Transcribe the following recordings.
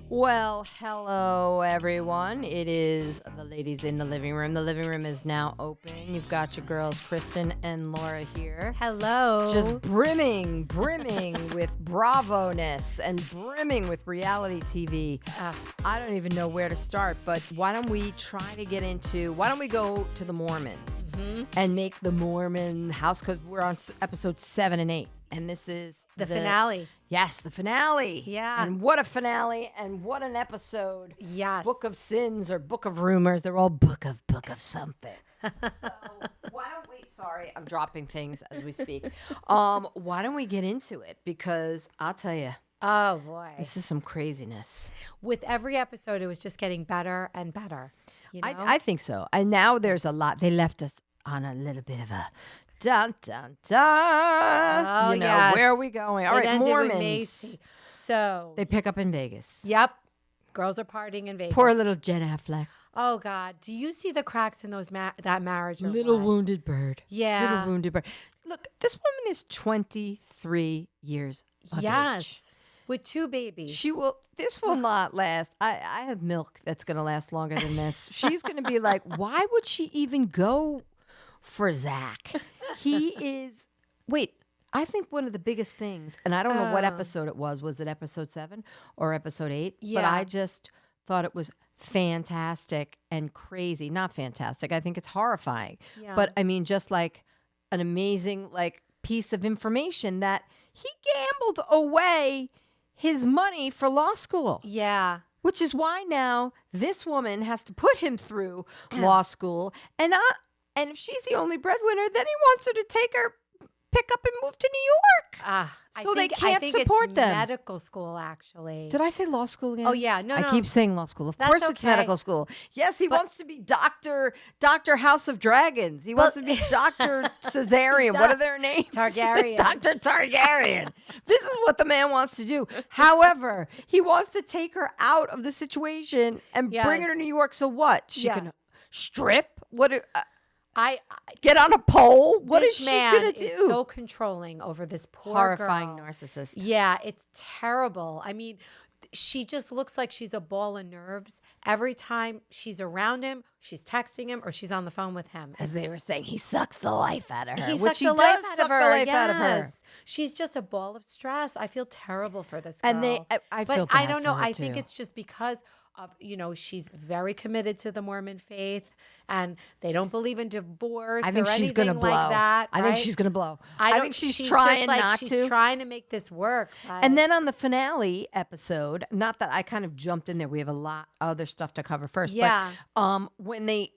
Well, hello everyone. It is the ladies in the living room. The living room is now open. You've got your girls, Kristen and Laura here. Hello. Just brimming with bravo-ness and brimming with reality TV. I don't even know where to start, but why don't we go to the Mormons and make the Mormon house, because we're on episode 7 and 8. And this is the finale. Yes, the finale. Yeah. And what a finale and what an episode. Yes. Book of Sins or Book of Rumors. They're all book of something. So why don't we, sorry, I'm dropping things as we speak. Why don't we get into it? Because I'll tell you. Oh, boy. This is some craziness. With every episode, it was just getting better and better. You know? I think so. And now there's a lot. They left us on a little bit of a dun, dun, dun. Oh, yes. Where are we going? All right, Mormons. So they pick up in Vegas. Yep. Girls are partying in Vegas. Poor little Jen Affleck. Oh, God. Do you see the cracks in those that marriage? Little wounded bird. Yeah. Little wounded bird. Look, this woman is 23 years of age. With 2 babies. This will not last. I have milk that's going to last longer than this. She's going to be like, why would she even go for Zach? He is, I think one of the biggest things, and I don't know what episode it was. Was it episode 7 or episode 8? Yeah. But I just thought it was fantastic and crazy. Not fantastic. I think it's horrifying. Yeah. But I mean, just like an amazing piece of information that he gambled away his money for law school. Yeah. Which is why now this woman has to put him through law school. And if she's the only breadwinner, then he wants her to pick up and move to New York. So they can't support them. Medical school, actually. Did I say law school again? Oh, yeah. No. I keep saying law school. Of course it's medical school. Yes, he wants to be Dr. House of Dragons. He wants to be Dr. Caesarian. What are their names? Targaryen. Dr. Targaryen. This is what the man wants to do. However, he wants to take her out of the situation and bring her to New York. So what? She can strip? I get on a pole. What is she gonna do? Is so controlling over this poor horrifying girl. narcissist. Yeah, it's terrible. I mean, she just looks like she's a ball of nerves. Every time she's around him, she's texting him or she's on the phone with him. As they were saying, he sucks the life out of her. He sucks the life out of her. She's just a ball of stress. I feel terrible for this girl. And I feel bad I don't know. for her I think it's just because of, she's very committed to the Mormon faith and they don't believe in divorce. I think or she's going to blow. Like that, I think she's going to blow. I think she's trying not to. She's trying to make this work. And then on the finale episode, not that I kind of jumped in there. We have a lot of other stuff to cover first. Yeah. But when they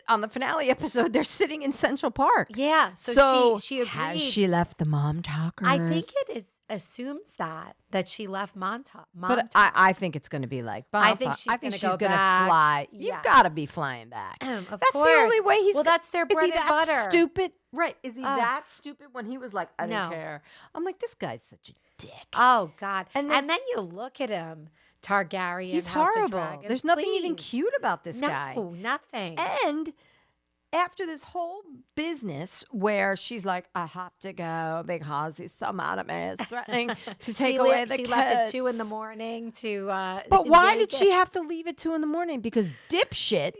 on the finale episode, they're sitting in Central Park. Yeah. So she agreed. Has she left the Momtokers? I think it assumes that she left Montauk. But I think it's going to be like, I think she's going to fly. Yes. You've got to be flying back. Of that's course. the only way he's. Well, that's their bread and butter. Stupid, right? Is he that stupid? When he was like, I don't care. I'm like, this guy's such a dick. Oh God! And then you look at him, Targaryen. He's House of horrible. Dragons. There's nothing even cute about this guy. No, nothing. And after this whole business where she's like, I have to go because he's so mad at me, it's threatening to take away the kids. She left at 2 a.m. to. But why did she have to leave at 2 a.m? Because dipshit,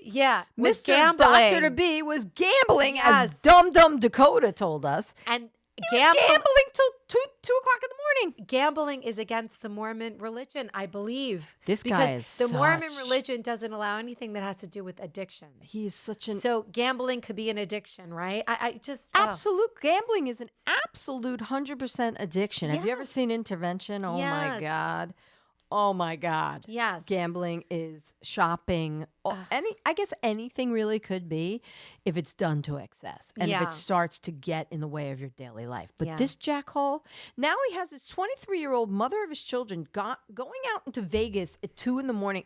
was Mr. gambling. Doctor to be was gambling, as dumb Dakota told us, and gambling till 2 o'clock in the morning. Gambling is against the Mormon religion, I believe. This guy is the Mormon religion doesn't allow anything that has to do with addictions. He is such an so gambling could be an addiction, right? I just absolute gambling is an absolute 100% addiction. Have you ever seen Intervention? Oh my God. Oh my God. Yes. Gambling is shopping. I guess anything really could be if it's done to excess and if it starts to get in the way of your daily life. But this jackhole, now he has his 23-year-old mother of his children going out into Vegas at 2 a.m.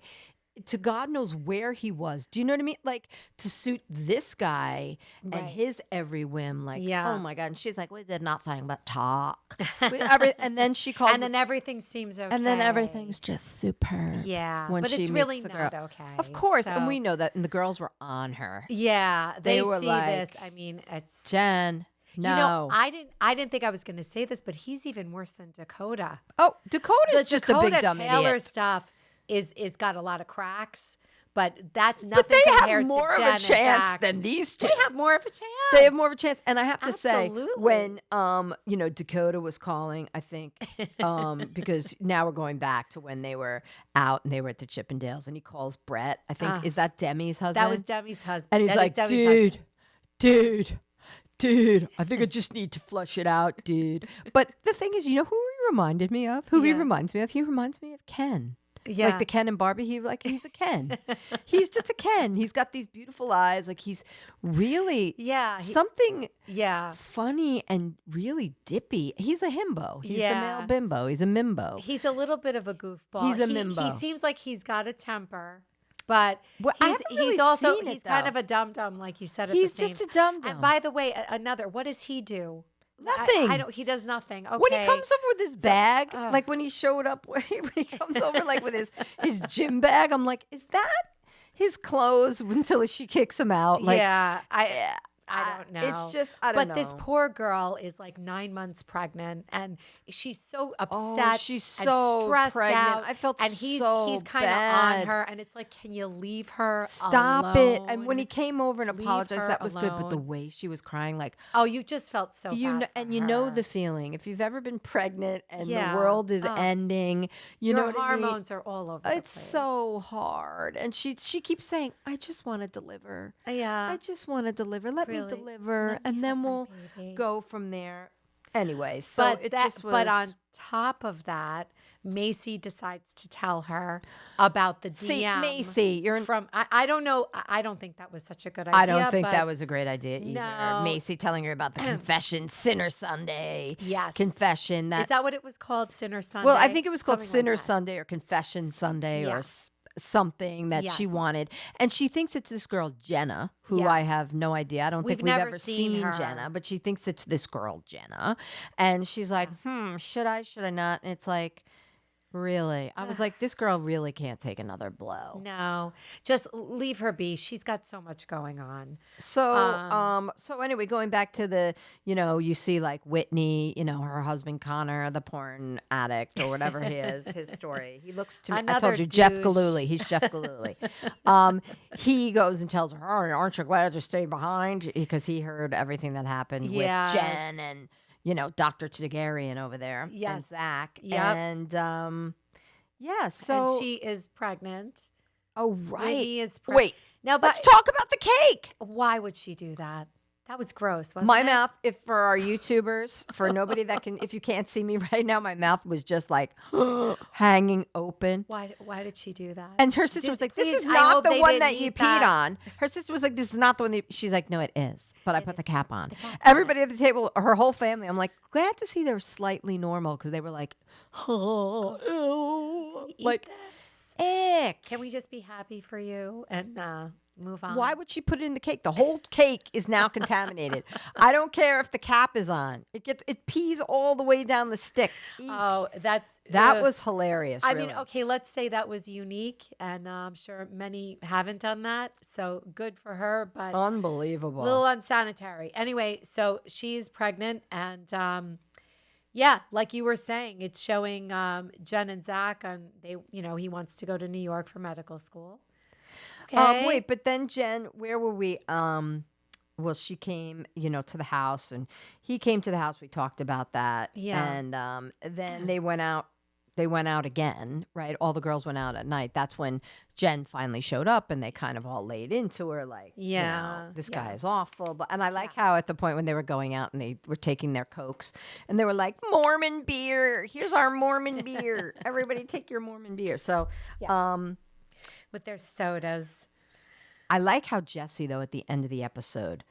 to God knows where he was. Do you know what I mean? Like, to suit this guy and his every whim. Like, oh my God. And she's like, we did nothing but talk. And then she calls. And then everything seems okay. And then everything's just superb. Yeah. When but she it's really meets the not girl. okay. Of course. So. And we know that. And the girls were on her. Yeah. They were see like, this. I mean, it's. Jen. No. You know, I didn't think I was going to say this, but he's even worse than Dakota. Oh, Dakota's just a big dumb Taylor idiot. stuff. is got a lot of cracks. But that's nothing But they compared have more to of Jen a and chance Zach. than these two. They have more of a chance. They have more of a chance. And I have to say, Absolutely. when, Dakota was calling, I think, because now we're going back to when they were out and they were at the Chippendales, and he calls Brett. I think, is that Demi's husband? That was Demi's husband. And he's like, dude, I think I just need to flush it out, dude. But the thing is, you know who he reminded me of? He reminds me of? He reminds me of Ken. Yeah. Like the Ken and Barbie, he's a Ken. He's just a Ken. He's got these beautiful eyes. Like he's really something funny and really dippy. He's a himbo. He's the male bimbo. He's a mimbo. He's a little bit of a goofball. He's a mimbo. He seems like he's got a temper. But he's also he's kind of a dum-dum, like you said. He's just a dum-dum. And by the way, what does he do? Nothing. He does nothing. Okay. When he comes over with his bag, like when he showed up, when he comes over like with his gym bag, I'm like, is that his clothes? Until she kicks him out. Like, I don't know. It's just, I don't know. But this poor girl is like 9 months pregnant, and she's so upset. She's so and stressed pregnant. out. I felt and he's so kind of bad. on her, and it's like, can you leave her Stop alone? it. And when he came over and apologized, that was good. But the way she was crying, like, you just felt so bad for you her. know the feeling. If you've ever been pregnant and the world is ending, your hormones are all over. It's so hard. And she keeps saying, I just want to deliver. Yeah. I just want to deliver. Let me deliver. And then we'll go from there. Anyway, so but on top of that, Macy decides to tell her about the DM. See, Macy, you're from. I don't know. I don't think that was such a good idea. I don't think that was a great idea either. No. Macy telling her about the confession, Sinner Sunday. Yes, confession. Is that what it was called, Sinner Sunday? Well, I think it was called Sinner Sunday or Confession Sunday or something that she wanted. And she thinks it's this girl, Jenna, who I have no idea. I don't think we've ever seen Jenna, but she thinks it's this girl, Jenna. And she's like, should I not? And it's like, really? I was like, this girl really can't take another blow. No, just leave her be. She's got so much going on. So, so anyway, going back to the, you see like Whitney, her husband Connor, the porn addict or whatever he is, his story. He looks to me. I told you, Jeff Gillooly. He's Jeff Gillooly. He goes and tells her, "Oh, aren't you glad you stayed behind?" Because he heard everything that happened with Jen and. Dr. Tagarian over there. Yes. And Zach. Yep. And, so. And she is pregnant. Oh, right. Whitney is pregnant. Wait. Now, let's talk about the cake. Why would she do that? That was gross, wasn't it? My mouth, if for our YouTubers, for nobody that can, if you can't see me right now, my mouth was just like hanging open. Why did she do that? And her sister was like, this is not the one that you peed on. Her sister was like, this is not the one she's like, no, it is. But I put the cap on. Everybody at the table, her whole family, I'm like, glad to see they're slightly normal because they were like, oh, like, ick. Can we just be happy for you and move on? Why would she put it in the cake? The whole cake is now contaminated. I don't care if the cap is on. It pees all the way down the stick. Eek. Oh, that was hilarious. I mean, okay, let's say that was unique, and I'm sure many haven't done that. So good for her, but unbelievable, a little unsanitary. Anyway, so she's pregnant, and like you were saying, it's showing Jen and Zach, and he wants to go to New York for medical school. Okay. Wait, but then Jen, where were we? Well, she came, to the house, and he came to the house. We talked about that. Yeah. And then they went out. They went out again, right? All the girls went out at night. That's when Jen finally showed up, and they kind of all laid into her, like, this guy is awful. And I like how at the point when they were going out and they were taking their Cokes, and they were like, Mormon beer. Here's our Mormon beer. Everybody take your Mormon beer. So, with their sodas. I like how Jesse, though, at the end of the episode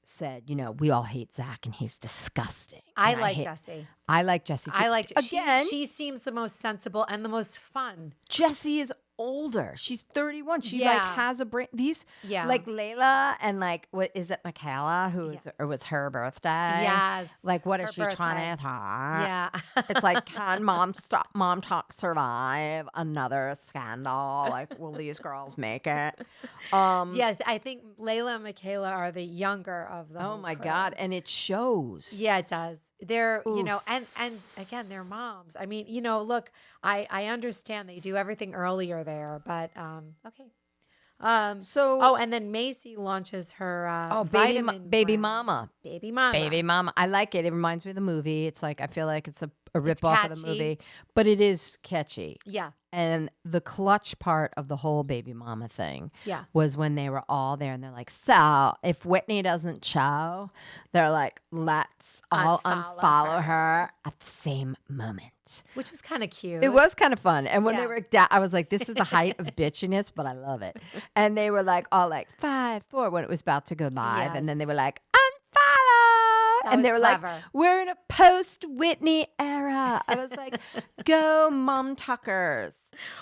said, we all hate Zach and he's disgusting. I like Jesse. I like Jesse too. I like Again, she seems the most sensible and the most fun. Jesse is older. She's 31. She like has a brain. These like Layla and like what is it, Michaela, who is or was her birthday? Yes. Like what is she trying to talk? Yeah. It's like, can Momtok survive another scandal? Like, will these girls make it? Yes, I think Layla and Michaela are the younger of them. Oh my God. And it shows. Yeah, it does. they're, and again, they're moms. I mean, look, I understand they do everything earlier there, but okay. And then Macy launches her vitamin baby brand. mama. Baby mama. Baby mama. I like it. It reminds me of the movie. It's like, I feel like it's a rip-off of the catchy. movie, but it is catchy. Yeah. And the clutch part of the whole baby mama thing was when they were all there and they're like, so if Whitney doesn't chow, they're like, let's all unfollow her at the same moment. Which was kind of cute. It was kind of fun. And when they were, I was like, this is the height of bitchiness, but I love it. And they were like, all like 5, 4 when it was about to go live. Yes. And then they were like, unfollow. And they were clever. like, we're in a post-Whitney era. I was like, go Momtokers.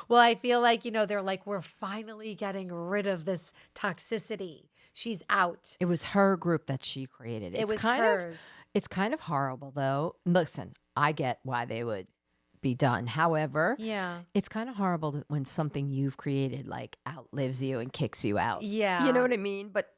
Well, I feel like, they're like, we're finally getting rid of this toxicity. She's out. It was her group that she created. It was hers. It's kind of horrible, though. Listen, I get why they would be done. However, it's kind of horrible that when something you've created like outlives you and kicks you out. Yeah. You know what I mean? But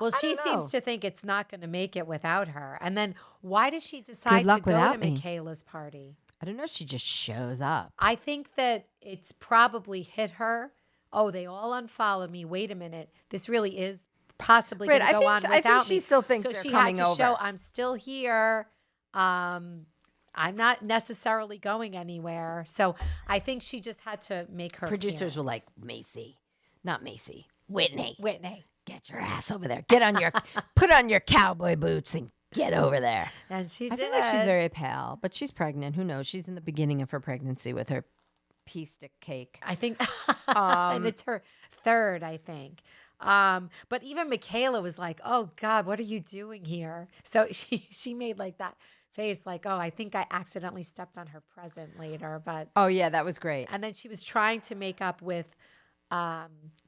well, she seems to think it's not going to make it without her. And then why does she decide to go to Michaela's party? I don't know. She just shows up. I think that it's probably hit her. Oh, they all unfollowed me. Wait a minute. This really is possibly going to go on without me. I think she still thinks they're coming over. So she had to show, I'm still here. I'm not necessarily going anywhere. So I think she just had to make her Producers were like, Macy. Not Macy. Whitney. Get your ass over there. Put on your cowboy boots and get over there. And she did. I feel like she's very pale, but she's pregnant. Who knows? She's in the beginning of her pregnancy with her pea stick cake. I think, and it's her third, I think. But even Michaela was like, oh God, what are you doing here? So she made like that face like, oh, I think I accidentally stepped on her present later. But oh yeah, that was great. And then she was trying to make up with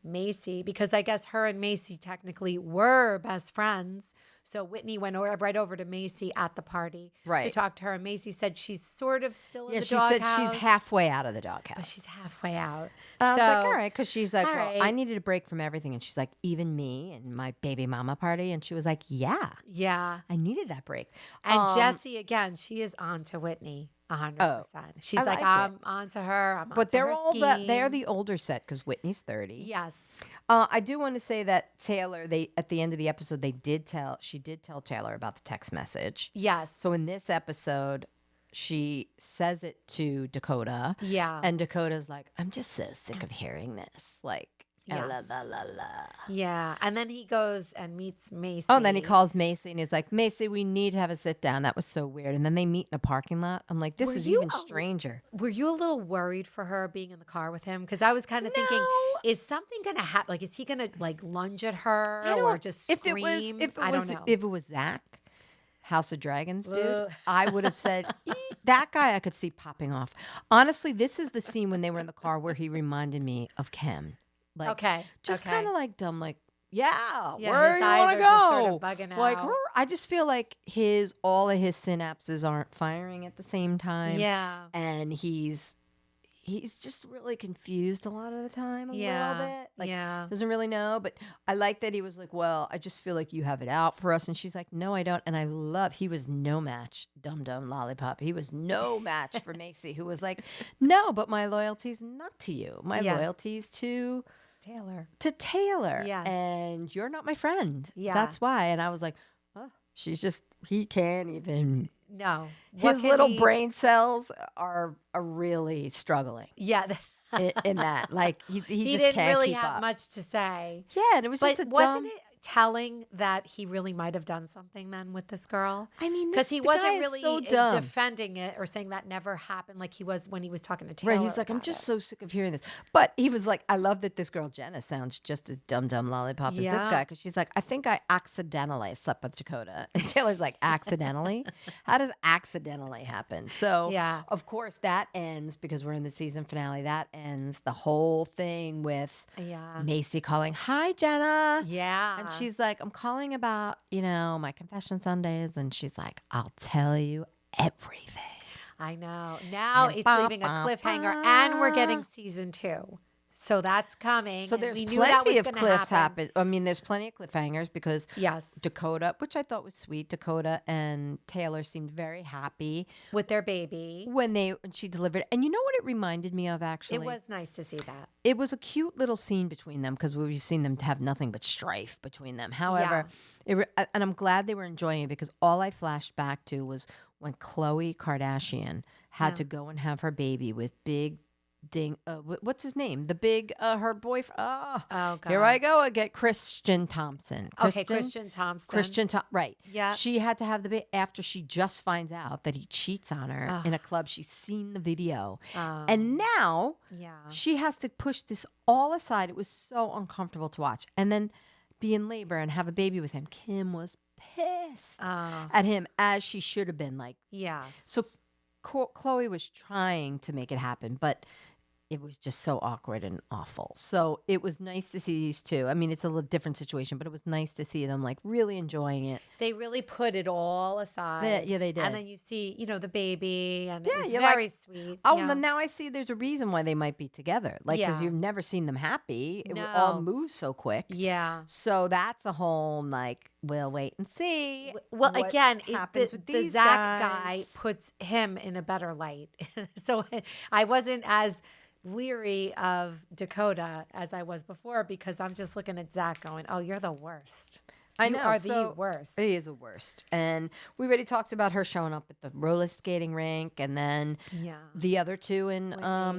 Macy, because I guess her and Macy technically were best friends. So Whitney went right over to Macy at the party to talk to her. And Macy said she's sort of still in the doghouse. Yeah, she said she's halfway out of the doghouse. But she's halfway out. I was like, all right, because she's like, well, I needed a break from everything. And she's like, even me and my baby mama party. And she was like, yeah, I needed that break. And Jessie, again, she is on to Whitney. 100%. She's like, I'm on to her. But they're all they're the older set because Whitney's 30. Yes. I do want to say that Taylor, at the end of the episode, she did tell Taylor about the text message. Yes. So in this episode, she says it to Dakota. Yeah. And Dakota's like, I'm just so sick of hearing this. Like, la la la la. Yeah. And then he goes and meets Macy. Oh, and then he calls Macy and he's like, Macy, we need to have a sit down. That was so weird. And then they meet in a parking lot. I'm like, this is even stranger. Were you a little worried for her being in the car with him? Because I was kind of thinking, is something going to happen? Like, is he going to like lunge at her or just scream? I don't know. If it was Zach, House of Dragons dude, I would have said, that guy I could see popping off. Honestly, this is the scene when they were in the car where he reminded me of Ken. Like, just kind of like dumb, like, where you want to go? Just sort of bugging like, out. I just feel like all of his synapses aren't firing at the same time. Yeah. And he's just really confused a lot of the time, a little bit. Like, doesn't really know. But I like that he was like, well, I just feel like you have it out for us. And she's like, no, I don't. And he was no match, dum-dum lollipop. He was no match for Macy, who was like, no, but my loyalty's not to you. My loyalty's to Taylor. Yes. And you're not my friend. Yeah. That's why. And I was like, oh, he can't even. No. His little brain cells are really struggling. Yeah. in that. Like, he just didn't can't really keep have up. much to say. Yeah, and it was just wasn't it telling that he really might have done something then with this girl? I mean, because he wasn't really so dumb. defending it or saying that never happened like he was when he was talking to Taylor. Right, he's like, I'm just so sick of hearing this. But he was like, I love that this girl Jenna sounds just as dumb lollipop as this guy, because she's like, I think I accidentally slept with Dakota. And Taylor's like, accidentally? How does accidentally happen? So, of course, that ends, because we're in the season finale, that ends the whole thing with Macy calling, hi, Jenna. Yeah. And she's like, I'm calling about, my confession Sundays. And she's like, I'll tell you everything. I know. Now it's leaving a cliffhanger, and we're getting season 2. So that's coming. So there's we knew that plenty was of gonna cliffs happen. happen. I mean, there's plenty of cliffhangers because Yes. Dakota, which I thought was sweet, Dakota and Taylor seemed very happy With their baby. when she delivered. And you know what it reminded me of, actually? It was nice to see that. It was a cute little scene between them because we've seen them have nothing but strife between them. However, and I'm glad they were enjoying it because all I flashed back to was when Khloe Kardashian had to go and have her baby with big what's his name? The big her boyfriend. Oh God. Here I go again. Christian Thompson. Christian Thompson. Right. Yeah. She had to have the baby after she just finds out that he cheats on her in a club. She's seen the video, and now she has to push this all aside. It was so uncomfortable to watch, and then be in labor and have a baby with him. Kim was pissed at him, as she should have been. Like, so Khloe was trying to make it happen, but it was just so awkward and awful. So it was nice to see these two. I mean, it's a little different situation, but it was nice to see them like really enjoying it. They really put it all aside. Yeah, they did. And then you see, the baby, and it was very sweet. Well, now I see there's a reason why they might be together. Like, because you've never seen them happy. It all moves so quick. Yeah. So that's a whole, like, we'll wait and see. Well, again, the Zach guy puts him in a better light. So I wasn't as leery of Dakota as I was before because I'm just looking at Zach going, oh, you're the worst. I know. You are the worst. He is the worst. And we already talked about her showing up at the roller skating rink, and then the other two in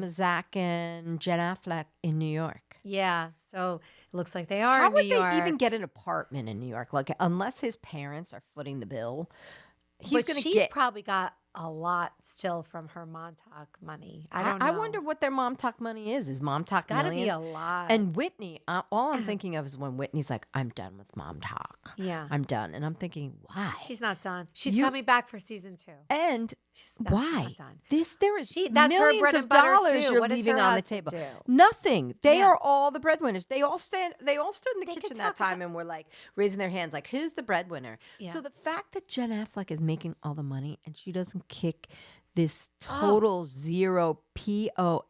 Zach and Jen Affleck in New York. Yeah. So it looks like they are in New York. How would they even get an apartment in New York? Like, unless his parents are footing the bill, she's probably got a lot still from her Momtok money. I don't know. I wonder what their Momtok money is. Is Momtok got to millions? be a lot. And Whitney, all I'm thinking of is when Whitney's like, I'm done with Momtok. Yeah. I'm done. And I'm thinking, why? She's not done. She's coming back for season 2. And why? She's not done. There is that's millions her bread of and butter dollars too. you're What does leaving her on the husband table. do? Nothing. They are all the breadwinners. They all stood in the kitchen that time and were like raising their hands like, who's the breadwinner? Yeah. So the fact that Jen Affleck is making all the money and she doesn't kick this total zero piece of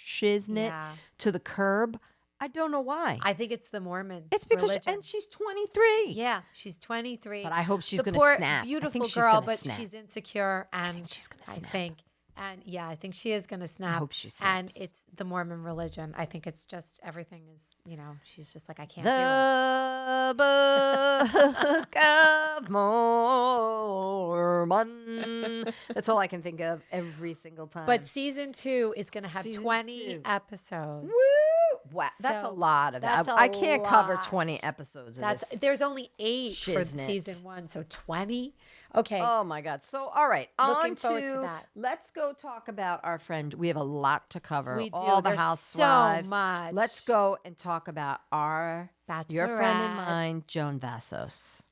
shiznit to the curb, I don't know why. I think it's the Mormon. It's because religion. And she's 23. Yeah, she's 23. But I hope she's going to snap. Beautiful girl, but she's insecure, and I think she's going to snap. I think she is going to snap. I hope she snaps. And it's the Mormon religion. I think it's just everything is, she's just like, I can't do it. The Book of Mormon. That's all I can think of every single time. But season 2 is going to have 20 episodes. Woo! Wow, that's a lot of that. I can't cover 20 episodes of this. There's only 8 for season 1, so 20. Okay. Oh my God. So, all right. Looking forward to that. Let's go talk about our friend. We have a lot to cover. We do. All the housewives. So much. Let's go and talk about your friend and Bachelorette. mine, Joan Vassos.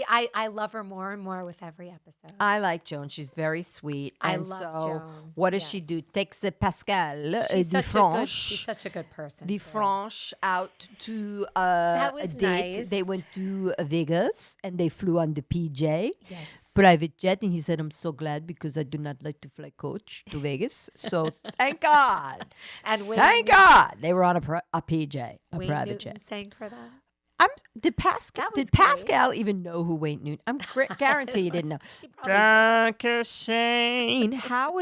I love her more and more with every episode. I like Joan. She's very sweet. I love Joan. What does she do? Takes Pascal she's such a good person. Franche out to a date. Nice. They went to Vegas and they flew on the PJ. Yes. Private jet, and he said, I'm so glad because I do not like to fly coach to Vegas. So thank God. And thank God they were on a PJ, a private jet. Sang for that. Did Pascal even know who Wayne Newton? I'm guarantee he didn't know. Dr. Shane. How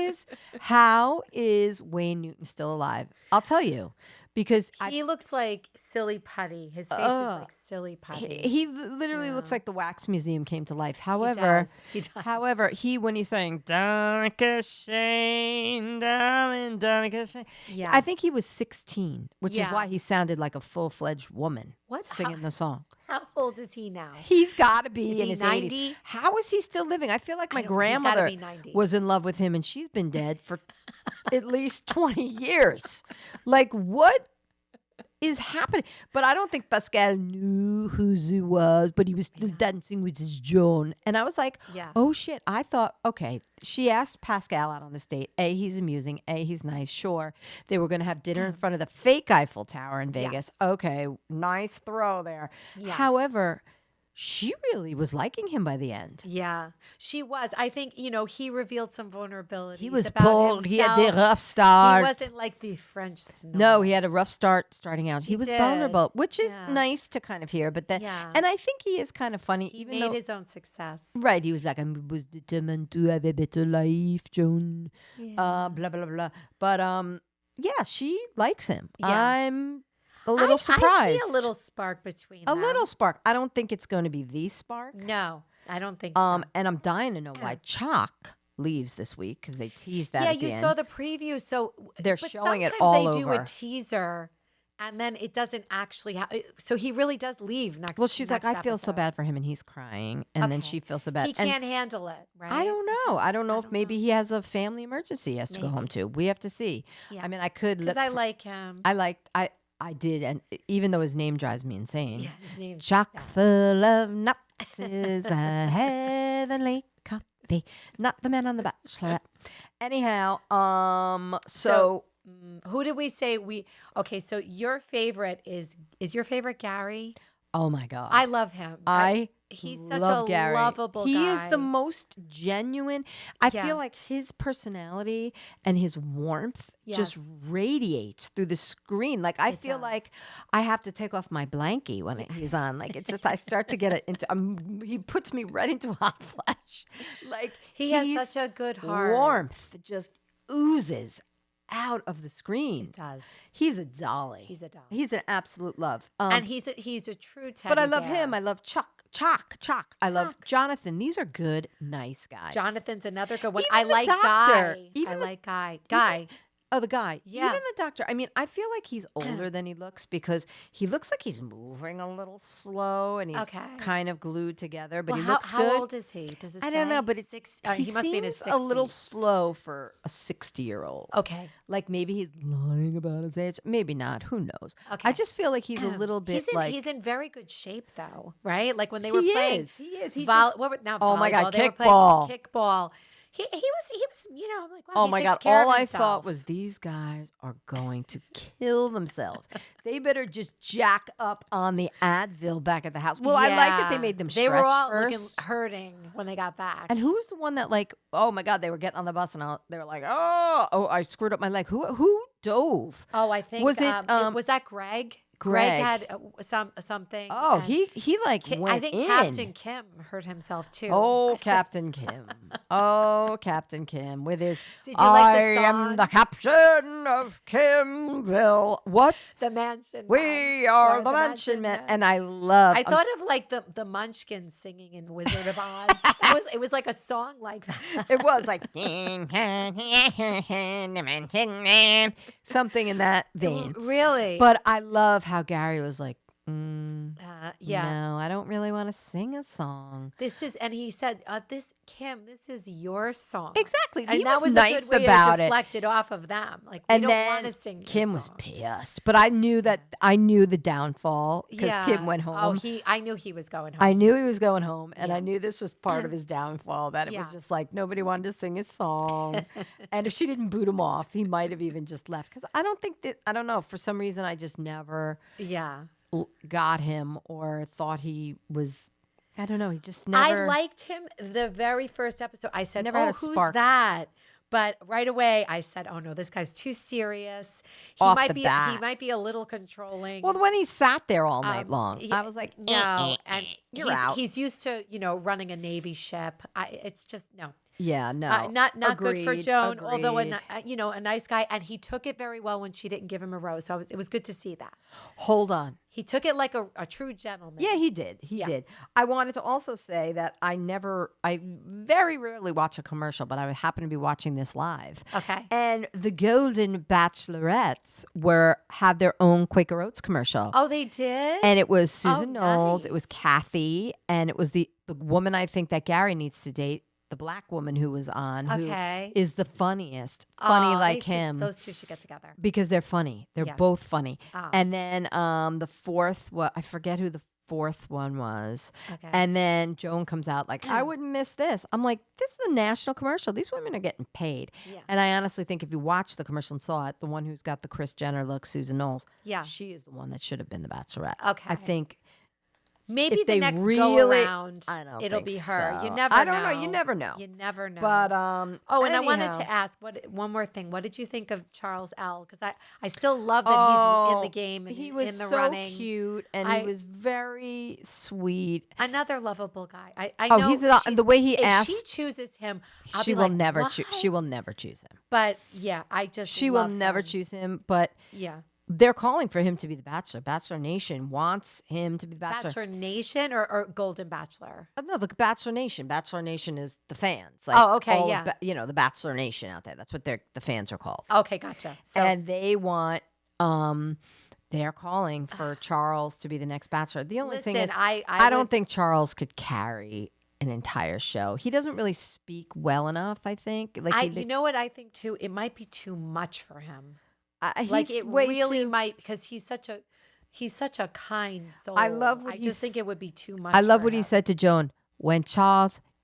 is Wayne Newton still alive? I'll tell you. Because he looks like silly putty. His face is like silly putty. He literally looks like the wax museum came to life. However, he does. However, when he's saying Dr. Shane, darling, Dr. Shane, I think he was 16, which is why he sounded like a full-fledged woman singing the song. How old is he now? He's got to be in his 90? 80s. How is he still living? I feel like my grandmother was in love with him, and she's been dead for at least 20 years. Like, what is happening? But I don't think Pascal knew who he was, but he was still dancing with his Joan. And I was like, oh, shit. I thought, okay, she asked Pascal out on this date. A, he's amusing. A, he's nice. Sure. They were going to have dinner in front of the fake Eiffel Tower in Vegas. Yes. Okay. Nice throw there. Yeah. However, she really was liking him by the end. Yeah, she was. I think, he revealed some vulnerability. He was about bold. himself. He had the rough start. He wasn't like the French snob. No, he had a rough start starting out. He was did. vulnerable, which is nice to kind of hear. But then, and I think he is kind of funny. He even made though, his own success. Right. He was like, I was determined to have a better life, Joan. Blah, blah, blah. But yeah, she likes him. Yeah. I'm a little surprised. I see a little spark between them. A little spark. I don't think it's going to be the spark. No, I don't think so. And I'm dying to know why Chalk leaves this week because they teased that again. Yeah, you saw the preview. So they're showing it all over. Sometimes they do a teaser and then it doesn't actually happen. So he really does leave next. Well, she's like, I feel so episode. bad for him, and he's crying, and then she feels so bad. He can't handle it, right? I don't know. I don't know if maybe he has a family emergency he has to go home to. We have to see. Yeah. I mean, I could. Because I like him. I did, and even though his name drives me insane. Yeah, his name. Chock full of nuts is a heavenly coffee. Not the man on the Bachelorette. Anyhow, so who did we say okay, so your favorite is your favorite Gary? Oh my God. I love him. He's such a Gary. lovable guy. He is the most genuine. I feel like his personality and his warmth just radiates through the screen. Like I feel like I have to take off my blankie when he's on. Like it's just I start to get it into. He puts me right into hot flash. Like he has such a good heart. Warmth just oozes out of the screen. It does. He's a dolly. He's a dolly. He's an absolute love. And he's a true teddy But I love bear. him. I love Chalk. I love Jonathan. These are good, nice guys. Jonathan's another good one. Even I the like doctor. Guy. I like Guy. Oh, the guy. Yeah. Even the doctor. I mean, I feel like he's older than he looks because he looks like he's moving a little slow and he's kind of glued together, but he looks good. How old is he? Does it say? I don't know, but he must be in his 60s. a little slow for a 60-year-old. Okay. Like maybe he's lying about his age. Maybe not. Who knows? Okay. I just feel like he's a little bit he's in very good shape though, right? Like when they were playing. He is. Oh my God, kickball. Kickball. He was, I'm like, wow, oh he my takes God. care All of I himself. thought was these guys are going to kill themselves. They better just jack up on the Advil back at the house. Well, I like that they made them stretch They were all first. hurting when they got back. And who's the one that oh my God, they were getting on the bus and they were like, oh, I screwed up my leg. Who dove? Oh, I think. Was it, was that Greg? Greg had something. Oh, he went I think in. Captain Kim hurt himself too. Oh, Captain Kim. Captain Kim with his. Did you like the song? I am the captain of Kimville. What? The Mansion. We are the Mansion Men. And I love. I thought of like the Munchkins singing in Wizard of Oz. It was like a song like that. It was like something in that vein. Really? But I love how Gary was like, yeah. No, I don't really want to sing a song. And he said, this is your song. Exactly. And that was nice a good way about to deflect it off of them. Like, we don't want to sing Kim was pissed. But I knew the downfall because Kim went home. I knew he was going home. I knew he was going home. And I knew this was part of his downfall, that it was just like nobody wanted to sing his song. And if she didn't boot him off, he might have even just left. Because I don't know. For some reason, I just never got him or thought he was, I don't know. He just never. I liked him the very first episode. I said, never who's that? But right away I said, oh no, this guy's too serious. He might be a little controlling. Well, when he sat there all night long, I was like, no. And you're out. He's used to, running a Navy ship. It's just, no. Yeah, no. Not good for Joan, although agreed. a nice guy, and he took it very well when she didn't give him a rose. So it was good to see that. Hold on. He took it like a true gentleman. Yeah, he did. He did. I wanted to also say that I very rarely watch a commercial, but I happen to be watching this live. Okay. And the Golden Bachelorettes had their own Quaker Oats commercial. Oh, they did? And it was Susan Knowles, nice. It was Kathy, and it was the woman I think that Gary needs to date. The black woman who was on, who is the funniest, like him. Those two should get together because they're funny. They're both funny. Oh. And then the fourth, I forget who the fourth one was. Okay. And then Joan comes out like, I wouldn't miss this. I'm like, this is a national commercial. These women are getting paid. Yeah. And I honestly think if you watched the commercial and saw it, the one who's got the Kris Jenner look, Susan Knowles, yeah, she is the one that should have been the Bachelorette. Okay. I think. Maybe if the they next really, go around, I don't it'll think be her. so. You never I know. don't know. You never know. You never know. But and I wanted to ask one more thing. What did you think of Charles L? Because I still love that he's in the game and he was in the so running. cute and he was very sweet. Another lovable guy. I know he's the way he asked. If she chooses him, I'll she be will like, never what? she will never choose him. But yeah, she will never choose him. But yeah. They're calling for him to be the Bachelor. Bachelor Nation wants him to be the Bachelor. Bachelor Nation or Golden Bachelor? Oh, no, the Bachelor Nation. Bachelor Nation is the fans. Like okay, yeah. The Bachelor Nation out there. That's what the fans are called. Okay, gotcha. So, and they want, they're calling for Charles to be the next Bachelor. The only thing is, I don't think Charles could carry an entire show. He doesn't really speak well enough, I think. You know what I think too? It might be too much for him. It really might, because he's such a kind soul. I just think it would be too much. I love what he said to Joan. When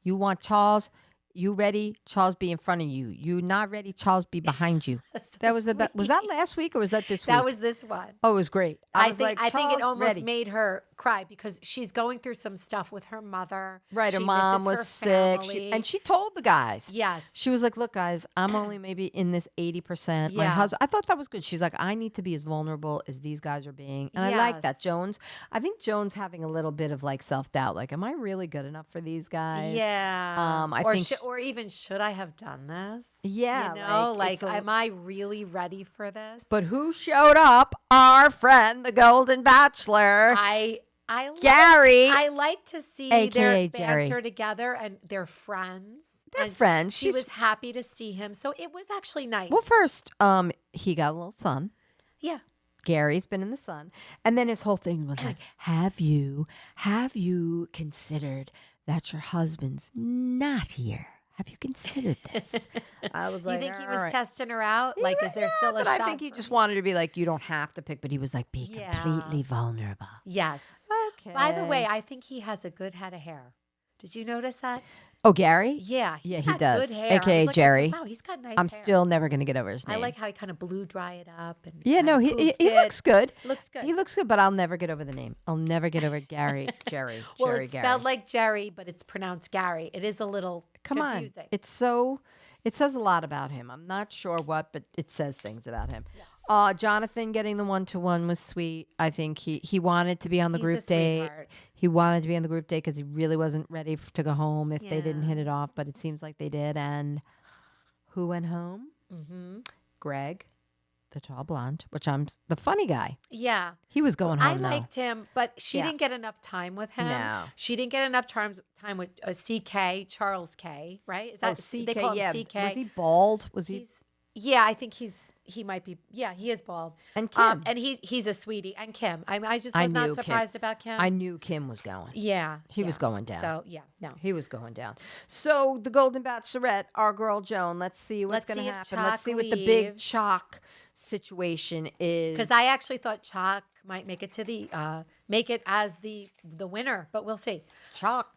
you want Charles, you ready? Charles be in front of you. You not ready? Charles be behind you. That was was that last week or was that this week? That was this one. Oh, it was great. I think it almost made her cry because she's going through some stuff with her mother. Right, her mom was sick, and she told the guys. Yes, she was like, "Look, guys, I'm only maybe in this 80%. My husband." I thought that was good. She's like, "I need to be as vulnerable as these guys are being," and I like that. I think Joan's having a little bit of like self-doubt. Like, am I really good enough for these guys? Yeah. Or even should I have done this? Yeah. You know, am I really ready for this? But who showed up? Our friend, the Golden Bachelor. Gary. I like to see their banter together, and they're friends. They're friends. She was happy to see him, so it was actually nice. Well, first, he got a little sun. Yeah. Gary's been in the sun, and then his whole thing was like, have you considered that your husband's not here? Have you considered this? I was like, you think he was testing her out? Like, is there still a shot? I think he just wanted to be like, you don't have to pick, but he was like, be completely vulnerable. Yes. Okay. By the way, I think he has a good head of hair. Did you notice that? Oh, Gary? Yeah. He does. Good hair. AKA Jerry. Wow, he's got nice I'm hair. Still never going to get over his name. I like how he kind of blew dry it up. And he looks good. Looks good. He looks good, but I'll never get over the name. I'll never get over Jerry. Well, it's spelled like Jerry, but it's pronounced Gary. It is a little confusing. It says a lot about him. I'm not sure what, but it says things about him. Yes. Jonathan getting the 1-to-1 was sweet. I think he wanted to be on the group date. Sweetheart. He wanted to be on the group date because he really wasn't ready to go home if they didn't hit it off. But it seems like they did. And who went home? Mm-hmm. Greg, the tall blonde, the funny guy. Yeah. He was going home. I liked him, but she didn't get enough time with him. No. She didn't get enough time with CK, Charles K, right? Is that CK? They call him CK. Was he bald? I think he might be. Yeah, he is bald. And Kim. And he's a sweetie. And Kim. I just was not surprised about Kim. I knew Kim was going. Yeah. He was going down. So, yeah, no. He was going down. So, the Golden Bachelorette, our girl Joan, let's see what's going to happen. Let's see what the big chalk situation is. Because I actually thought Chalk might make it to make it as the winner, but we'll see. Chalk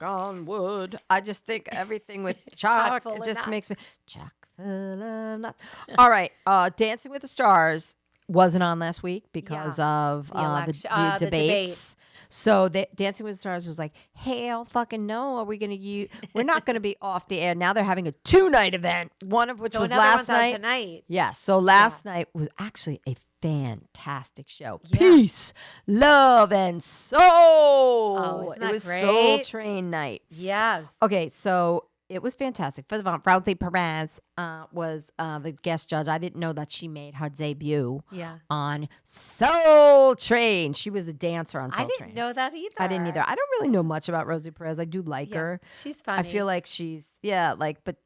on wood. I just think everything with chalk, it just makes me chock full of nuts. All right, Dancing with the Stars wasn't on last week because of the debates. So Dancing with the Stars was like, hell fucking no, we're not going to be off the air. Now they're having a 2-night event, one of which was last night. Tonight. Yeah, so last night was actually a fantastic show. Yeah. Peace, love, and soul. Oh, it was great? Soul Train night. Yes. Okay, so it was fantastic. First of all, Phaedra Parks was the guest judge. I didn't know that she made her debut on Soul Train. She was a dancer on Soul Train. I didn't know that either. I didn't either. I don't really know much about Rosie Perez. I do like her. She's funny. I feel like she's, but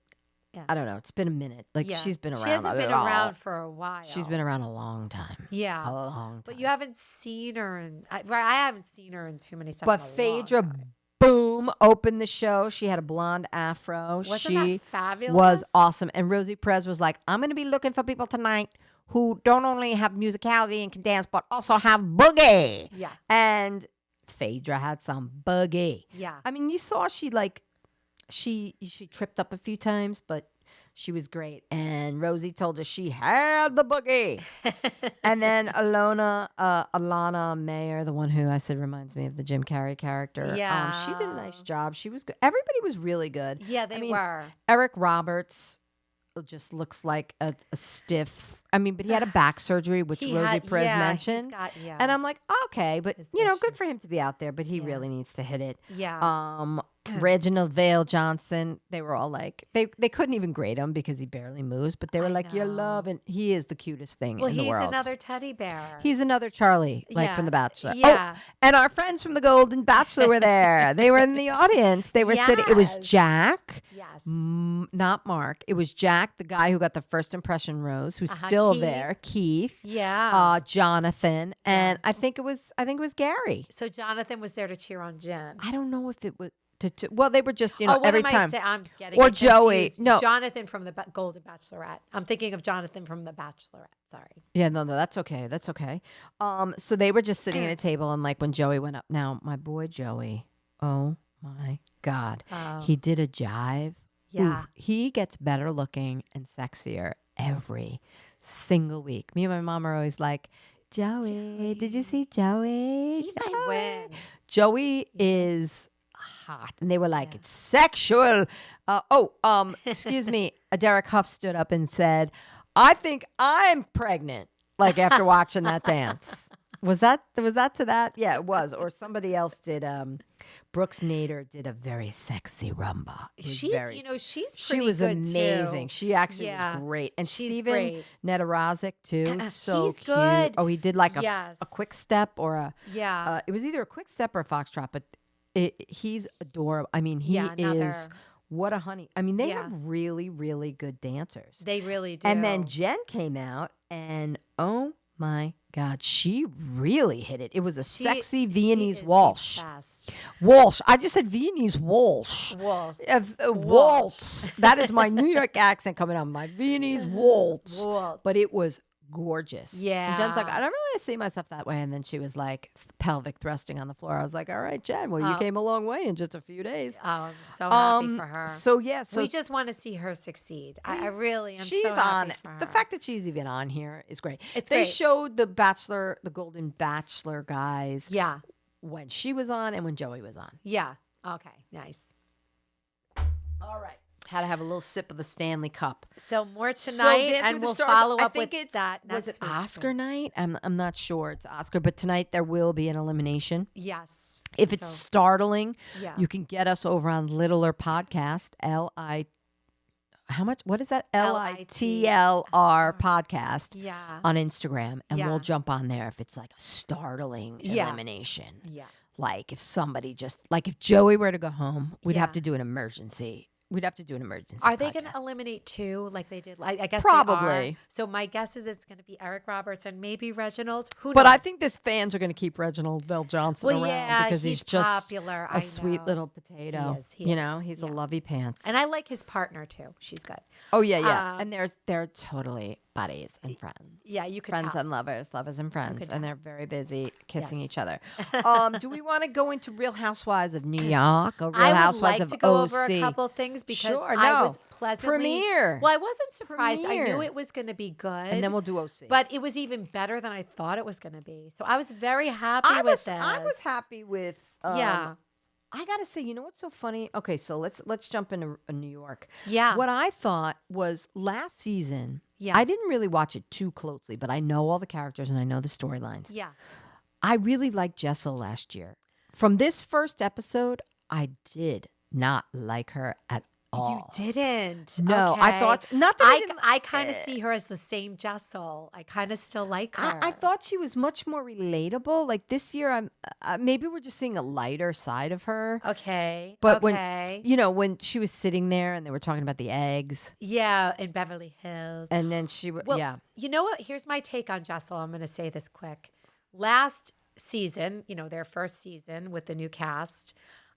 I don't know. It's been a minute. She's been around. She hasn't been around for a while. She's been around a long time. Yeah. A long time. But you haven't seen her I haven't seen her in too many stuff. But Phaedra, boom, opened the show. She had a blonde afro. Wasn't that fabulous? Was awesome. And Rosie Perez was like, I'm going to be looking for people tonight who don't only have musicality and can dance, but also have boogie. Yeah. And Phaedra had some boogie. Yeah. I mean, you saw she tripped up a few times, but She was great. And Rosie told us she had the boogie. And then Alana Mayer, the one who I said reminds me of the Jim Carrey character. Yeah. She did a nice job. She was good. Everybody was really good. Yeah, they were. Eric Roberts just looks like a stiff. I mean, but he had a back surgery, which Rosie Perez mentioned. And I'm like, okay, but good for him to be out there, but he really needs to hit it. Yeah. Reginald Vale Johnson, they were all like, they couldn't even grade him because he barely moves, but they were like, you're loving. He is the cutest thing in the world. Well, he's another teddy bear. He's another Charlie, from The Bachelor. Yeah. Oh, and our friends from the Golden Bachelor were there. They were in the audience. They were sitting. It was Jack. Yes. Not Mark. It was Jack, the guy who got the first impression rose, who's still there. Keith. Yeah. Jonathan, and I think it was Gary. So Jonathan was there to cheer on Jen. I don't know if it was. Well, they were just, every time. I'm getting or Joey. Confused. No, Jonathan from the Golden Bachelorette. I'm thinking of Jonathan from the Bachelorette. Sorry. Yeah, no, that's okay. That's okay. So they were just sitting at a table, and like when Joey went up. Now, my boy Joey. Oh my God, he did a jive. Yeah, ooh, he gets better looking and sexier every single week. Me and my mom are always like, Joey. Did you see Joey? He might win. Joey is hot, and they were like, it's sexual. Excuse me. Derek Huff stood up and said, I think I'm pregnant. Like after watching that dance. Was that to that? Yeah, it was. Or somebody else did. Brooks Nader did a very sexy rumba. She's pretty she was good amazing. too. She actually was great. And she's Steven Nedorozic too. So he's cute. good. Oh, he did like a quick step or a it was either a quick step or a foxtrot, but he's adorable. I mean, he is. What a honey. I mean, they have really, really good dancers. They really do. And then Jen came out and oh my God, she really hit it. It was a sexy Viennese waltz. Waltz. I just said Viennese waltz. Waltz. Waltz. That is my New York accent coming out. My Viennese waltz. But it was gorgeous. Yeah. And Jen's like, I don't really see myself that way. And then she was like, pelvic thrusting on the floor. I was like, all right, Jen, well, you came a long way in just a few days. Oh, I'm so happy for her. So, yeah. So we just want to see her succeed. I really am she's so happy on. for her. The fact that she's even on here is great. They showed the Bachelor, the Golden Bachelor guys. Yeah. When she was on and when Joey was on. Yeah. Okay. Nice. All right. Had to have a little sip of the Stanley Cup. So more tonight, and we'll follow up with that next week. Was it week. Oscar night? I'm not sure. It's Oscar, but tonight there will be an elimination. Yes. If it's startling, yeah. you can get us over on Littler Podcast, how much? What is that? LITLR podcast on Instagram. And we'll jump on there if it's like a startling elimination. Yeah. Like if somebody if Joey were to go home, we'd have to do an emergency. We'd have to do an emergency. Are they going to eliminate two like they did? I guess probably. They are. So my guess is it's going to be Eric Roberts and maybe Reginald. Who knows? But I think this fans are going to keep Reginald Bell Johnson around because he's just popular. a sweet little potato. He is. He's a lovey pants. And I like his partner too. She's good. Oh yeah. And they're totally buddies and friends. Yeah, you could friends tell. and lovers and friends, and they're very busy kissing each other. Do we want to go into Real Housewives of New York or Real Housewives of OC? I would like to go over a couple things because I was pleasantly Premiere. Well, I wasn't surprised. I knew it was going to be good, and then we'll do OC. But it was even better than I thought it was going to be. So I was very happy with this. I was happy with. I gotta say, you know what's so funny? Okay, so let's jump into New York. Yeah. What I thought was last season. Yeah. I didn't really watch it too closely, but I know all the characters and I know the storylines. Yeah. I really liked Jessel last year. From this first episode, I did not like her at all. You didn't? No, okay. I thought not that I kind of see her as the same Jessel. I kind of still like her. I thought she was much more relatable. Like this year, maybe we're just seeing a lighter side of her. Okay, but when when she was sitting there and they were talking about the eggs, in Beverly Hills, and then she you know what? Here's my take on Jessel. I'm going to say this quick. Last season, their first season with the new cast.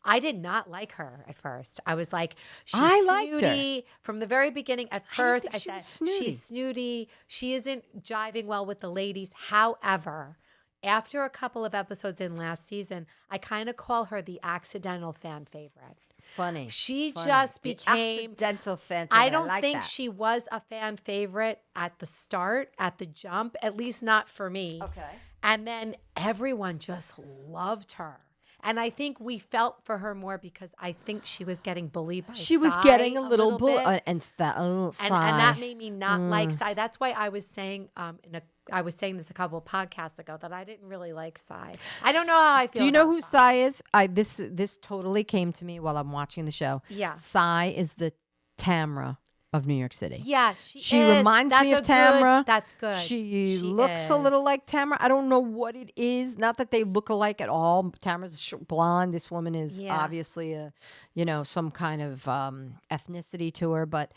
I did not like her at first. I was like, she's snooty. From the very beginning, at first, I said, she's snooty. She isn't jiving well with the ladies. However, after a couple of episodes in last season, I kind of call her the accidental fan favorite. Funny. She Funny. just The became accidental fan. I don't like think that. she was a fan favorite at the start, at the jump, at least not for me. Okay. And then everyone just loved her. And I think we felt for her more because I think she was getting bullied by She was Sai getting a little bit. and that and that made me not like Sai. That's why I was saying I was saying this a couple of podcasts ago that I didn't really like Sai. I don't know how I feel. Do you know who Sai is? This totally came to me while I'm watching the show. Yeah. Sai is the Tamra of New York City. Yeah, she reminds me of Tamra. That's good. She looks a little like Tamra. I don't know what it is. Not that they look alike at all. Tamra's blonde. This woman is obviously some kind of ethnicity to her, but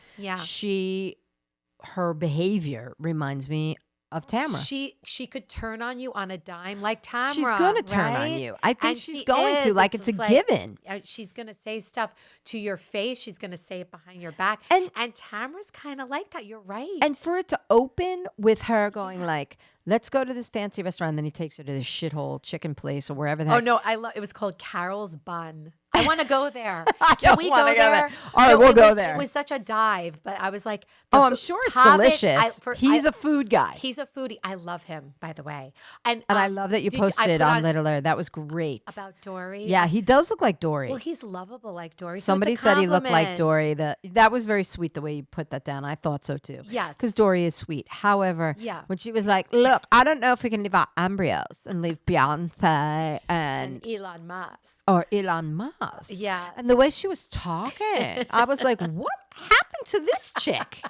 her behavior reminds me of Tamra. She could turn on you on a dime like Tamra. She's going to turn on you. I think she's going to. Like it's a given. She's going to say stuff to your face. She's going to say it behind your back. And Tamra's kind of like that. You're right. And for it to open with her going like, let's go to this fancy restaurant. And then he takes her to this shithole chicken place or wherever that. Oh, no. It was called Carol's Bun. I want to go there. Can we go there? All right, we'll go there. It was such a dive, but I was like, I'm sure it's delicious. He's a food guy. He's a foodie. I love him, by the way. And I love that you posted on Littler. That was great. About Dory? Yeah, he does look like Dory. Well, he's lovable like Dory. So somebody said he looked like Dory. That was very sweet the way you put that down. I thought so too. Yes. Because Dory is sweet. However, when she was like, look, I don't know if we can leave our embryos and leave Beyonce and Elon Musk. Or Elon Musk. Yeah. And the way she was talking, I was like, what happened to this chick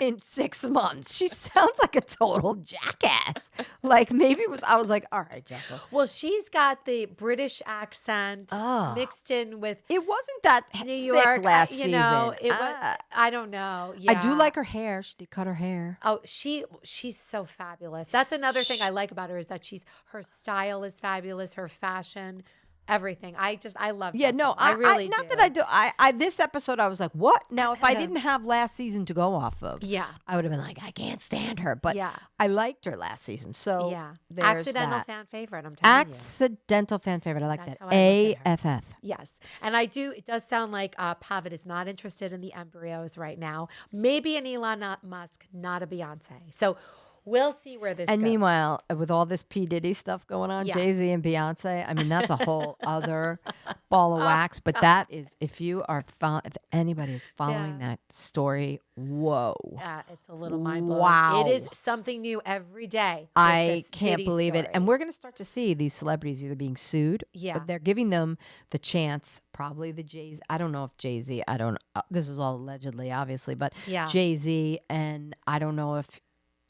in 6 months? She sounds like a total jackass. Like maybe I was like, all right, Jessa. Well, she's got the British accent mixed in with. It wasn't that New York last season. It was. I don't know. Yeah. I do like her hair. She did cut her hair. Oh, she's so fabulous. That's another thing I like about her is that her style is fabulous. Her fashion. Everything. I love. Yeah, no, I really do. That I do. I this episode I was like, what? Now, if I didn't have last season to go off of, I would have been like, I can't stand her. But I liked her last season. So accidental fan favorite. I'm telling you. Accidental fan favorite. I like That's that. AFF. Yes, and I do. It does sound like Pavitt is not interested in the embryos right now. Maybe an Elon Musk, not a Beyonce. So. We'll see where this goes. And meanwhile, with all this P. Diddy stuff going on, Jay-Z and Beyonce, I mean, that's a whole other ball of wax. But that is, if anybody is following that story, whoa. It's a little mind-blowing. Wow. It is something new every day. I can't believe it. And we're going to start to see these celebrities either being sued. Yeah. They're giving them the chance, probably the Jay-Z. I don't know if Jay-Z, this is all allegedly, obviously, but Jay-Z, and I don't know if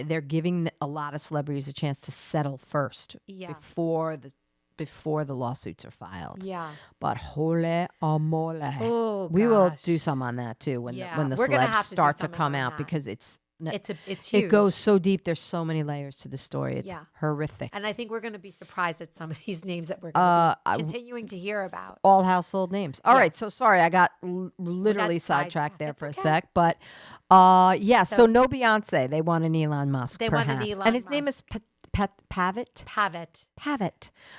they're giving a lot of celebrities a chance to settle first before the lawsuits are filed. Yeah. But holy amole. Oh, we will do some on that too when the celebs start to come out because it's huge. It goes so deep. There's so many layers to the story. It's horrific. And I think we're going to be surprised at some of these names that we're going to be continuing to hear about. All household names. All right. So sorry, I got literally sidetracked there for a sec. But so no Beyonce. They want an Elon Musk. They want an Elon Musk. And his name is Pavitt.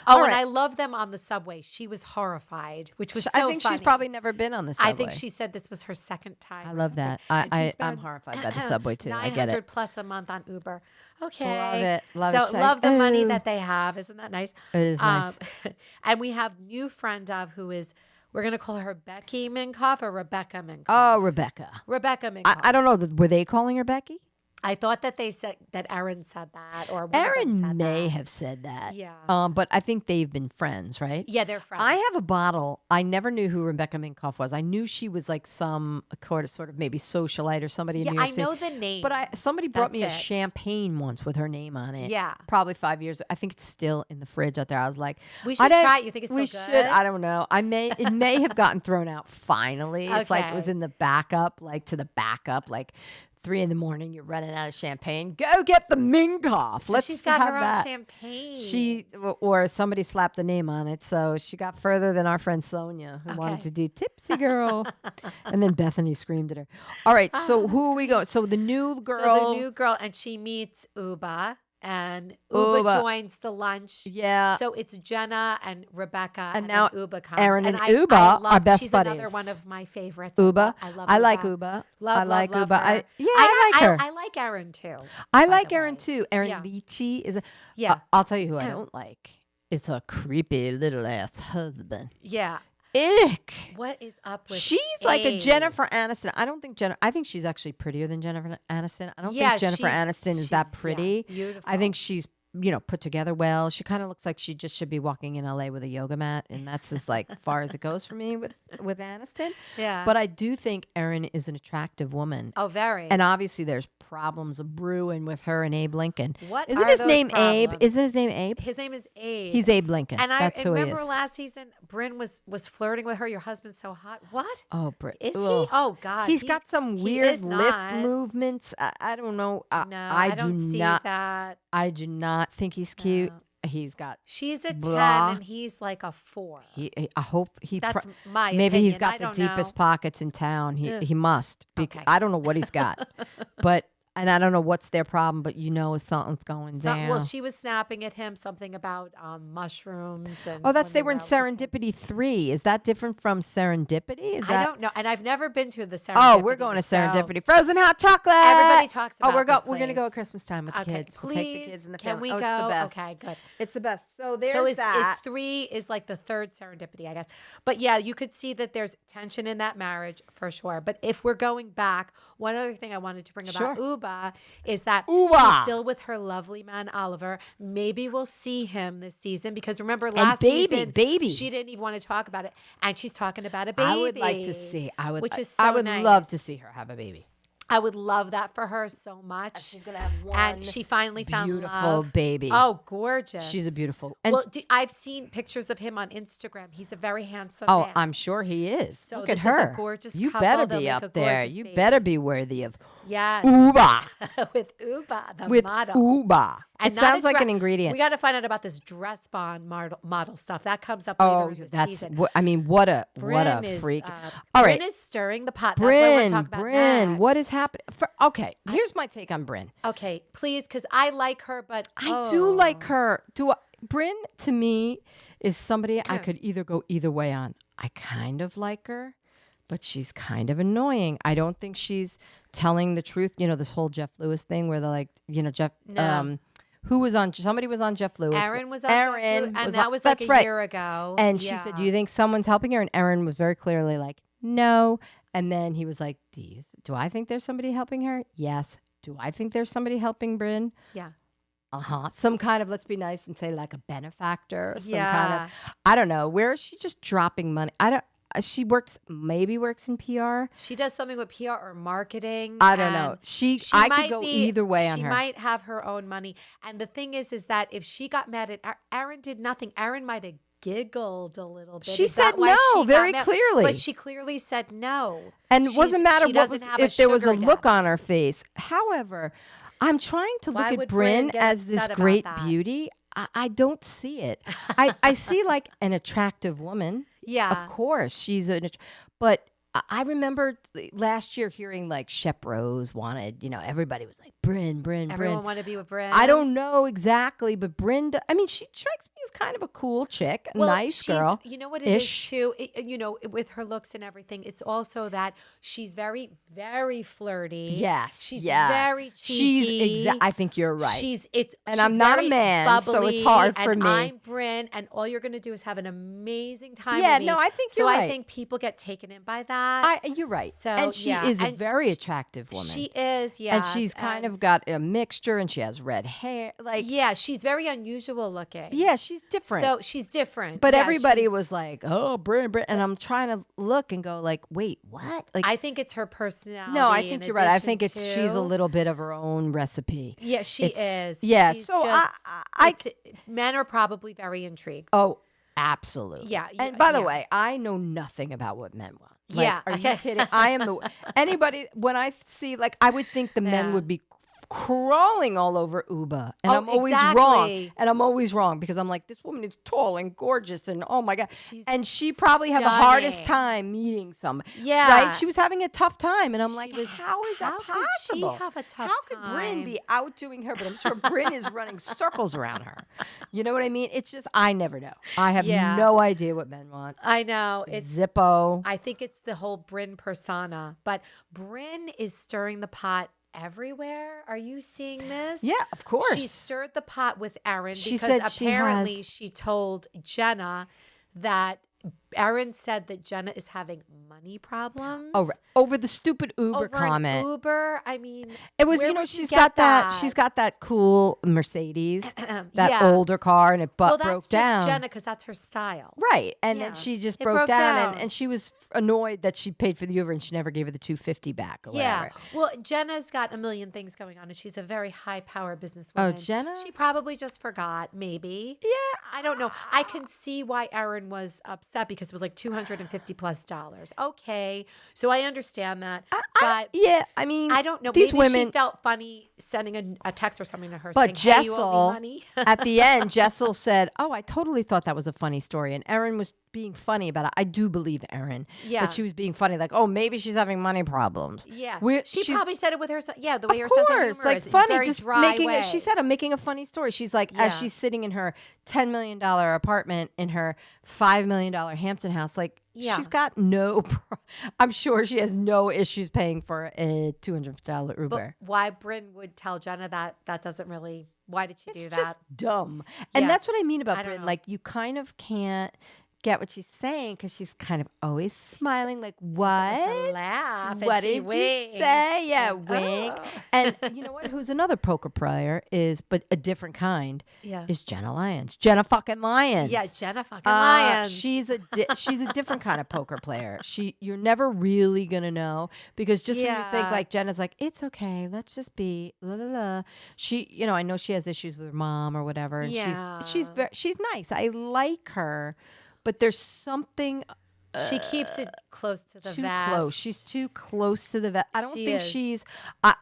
Oh, and I love them on the subway. She was horrified, which was so funny. I think she's probably never been on the subway. I think she said this was her second time. I love that. I'm horrified by the subway too. I get it. $900+ a month on Uber. Okay. Love it. Love the money that they have. Isn't that nice? It is nice. And we have new friend of who is. We're going to call her Becky Minkoff or Rebecca Minkoff. Oh, Rebecca. Rebecca Minkoff. I don't know. Were they calling her Becky? I thought that they said that Aaron said that, or Aaron may have said that. Yeah. But I think they've been friends, right? Yeah, they're friends. I have a bottle. I never knew who Rebecca Minkoff was. I knew she was like some sort of maybe socialite or somebody in New York City. I know the name. But somebody brought me a champagne once with her name on it. Yeah. Probably 5 years. I think it's still in the fridge out there. I was like, we should try it. You think it's still good? We should. I don't know. It may have gotten thrown out finally. It's like it was in the backup, like 3 a.m, you're running out of champagne. Go get the Minkoff. So she's got her own champagne. Or somebody slapped a name on it. So she got further than our friend Sonia, who wanted to do Tipsy Girl. And then Bethany screamed at her. All right. So who are we going? So the new girl. And she meets Uba. and Uba joins the lunch. Yeah. So it's Jenna and Rebecca, and now then Uba comes. Aaron and Uba are best she's buddies. Another one of my favorites. Uba. I love I Uba. like Uba. I like love Uba. her. I like her. I like Aaron too. I like Aaron too. Aaron Leachy is I'll tell you who I don't like. It's a creepy little ass husband. Yeah. Ick. What is up with She's like a Jennifer Aniston. I don't think I think she's actually prettier than Jennifer Aniston. I don't think Jennifer Aniston is that pretty. Beautiful. I think she's put together well. She kind of looks like she just should be walking in LA with a yoga mat, and that's as far as it goes for me with Aniston. Yeah. But I do think Erin is an attractive woman. Oh, very. And obviously there's problems brewing with her and Abe Lincoln. Isn't his name Abe? Isn't his name Abe? His name is Abe. He's Abe Lincoln. And that's who he is. remember last season, Bryn was flirting with her. Your husband's so hot. What? Oh, Bryn. Is he? Oh, God. He's got some weird lip movements. I don't know. No, I don't see that. I do not think he's cute. He's got. She's a 10 and he's like a 4. I hope he. That's my maybe opinion. He's got the deepest pockets in town. He must. Okay. I don't know what he's got, but. And I don't know what's their problem, but something's going down. Well, she was snapping at him something about mushrooms. And they were in Serendipity 3. Is that different from Serendipity? I don't know. And I've never been to the Serendipity. Oh, we're going to Serendipity. Frozen hot chocolate. Everybody talks about we're going to go at place. Christmas time with the kids. Please, we'll take the kids in the can family. we go? It's the best. Okay, good. It's the best. So there's that. Is 3 is like the third Serendipity, I guess. But yeah, you could see that there's tension in that marriage for sure. But if we're going back, one other thing I wanted to bring about Uba is that she's still with her lovely man Oliver. Maybe we'll see him this season because remember last season, she didn't even want to talk about it, and she's talking about a baby. I would like to see. Which is so I would nice. love to see her have a baby. I would love that for her so much. She's gonna have one. And she finally found love. Beautiful baby. Oh, gorgeous. She's a beautiful. And I've seen pictures of him on Instagram. He's a very handsome man. I'm sure he is. So Look this at her. Is a gorgeous you couple. better They'll be make up a there. gorgeous You baby. better be worthy of Yes. Uba. With Uba, the With model. Uba. And it sounds like an ingredient. We got to find out about this dress bond model stuff. That comes up later in the season. What a freak. All right. Bryn is stirring the pot. That's what we're talking about Bryn, next. what is happening? Here's my take on Bryn. Okay, please, because I like her, but I do like her. Bryn, to me, is somebody I could either go either way on. I kind of like her, but she's kind of annoying. I don't think she's telling the truth. This whole Jeff Lewis thing where they're like, Jeff, somebody was on Jeff Lewis. Aaron was on Jeff Lewis, and that was like a year ago. And she said, do you think someone's helping her? And Aaron was very clearly like, no. And then he was like, do I think there's somebody helping her? Yes. Do I think there's somebody helping Bryn? Yeah. Some kind of, let's be nice and say like a benefactor. Some kind of, I don't know. Where is she just dropping money? She maybe works in PR. She does something with PR or marketing. I don't know. I could go either way on her. She might have her own money. And the thing is that if she got mad at Aaron did nothing, Aaron might have giggled a little bit. She said no very clearly. But she clearly said no. And it wasn't matter if there was a look on her face. However, I'm trying to look at Bryn as this great beauty. I don't see it. I see like an attractive woman. Yeah. Of course. But I remember last year hearing like Shep Rose wanted, everybody was like, Bryn. Everyone wanted to be with Bryn. I don't know exactly, but Bryn, she strikes me as kind of a cool chick, a nice girl. You know what it is too? With her looks and everything, it's also that she's very, very flirty. Yes. She's very cheeky. I think you're right. She's I'm not a man, bubbly, so it's hard for me. I'm Bryn, and all you're going to do is have an amazing time Yeah, with me. no, I think you're right. So I think people get taken in by that. You're right. So, and she is a very attractive woman. She is, yeah. And she's kind of got a mixture, and she has red hair. She's very unusual looking. Yeah, she's different. So she's different. But everybody was like, oh, Bryn. And I'm trying to look and go like, wait, what? I think it's her personality. No, I think you're right. I think she's a little bit of her own recipe. Yeah, she is. Yeah, men are probably very intrigued. Oh, absolutely. Yeah. And by the way, I know nothing about what men want. Are you kidding? I am anybody, when I see, I would think the men would be crawling all over Uba. And I'm always wrong. And I'm always wrong because I'm like, this woman is tall and gorgeous and oh my God. And she probably had the hardest time meeting someone. Yeah. Right? She was having a tough time. And I'm like, how is that possible? Could she have a tough time? How could Brynn be outdoing her? But I'm sure Brynn is running circles around her. You know what I mean? It's just, I never know. I have no idea what men want. I know. It's Zippo. I think it's the whole Brynn persona. But Brynn is stirring the pot everywhere. Are you seeing this? Yeah, of course. She stirred the pot with Erin because apparently she told Jenna that Erin said that Jenna is having money problems. Oh, right. Over the stupid Uber comment. Uber, I mean, it was, she's got that cool Mercedes, that older car, and it broke down. Well, that's just Jenna because that's her style. Right. And then she just broke down. And she was annoyed that she paid for the Uber and she never gave her the $250 back or whatever. Well, Jenna's got a million things going on and she's a very high power businesswoman. Oh, Jenna? She probably just forgot, maybe. Yeah. I don't know. I can see why Erin was upset because it was like $250+. Okay. So I understand that. But I mean, I don't know. These maybe women she felt funny sending a text or something to her but saying, hey, Jessel, you owe me money. At the end, Jessel said, oh, I totally thought that was a funny story. And Erin was being funny about it. I do believe Erin. Yeah. But she was being funny, like, oh, maybe she's having money problems. Yeah. She probably said it with her. Yeah, the way her sense of humor like is funny, very just dry making way. it. She said, I'm making a funny story. She's like, as she's sitting in her $10 million apartment in her $5 million Hampton house, like, she's got I'm sure she has no issues paying for a $200 Uber. But why Brynn would tell Jenna that doesn't really. Why did she do that? It's just dumb. And that's what I mean about Brynn. Like, you kind of can't get what she's saying because she's kind of always smiling, like, what? Laugh. What did you say? Yeah, wink. And you know what? Who's another poker player but a different kind? Yeah, is Jenna Lyons. Jenna fucking Lyons. Yeah, Jenna fucking Lyons. She's a different kind of poker player. You're never really gonna know because just when you think like Jenna's like, it's okay, let's just be la la la. She, I know she has issues with her mom or whatever. And she's nice. I like her. But there's something. She keeps it close to the vest. Close. She's too close to the vest. I don't think she's.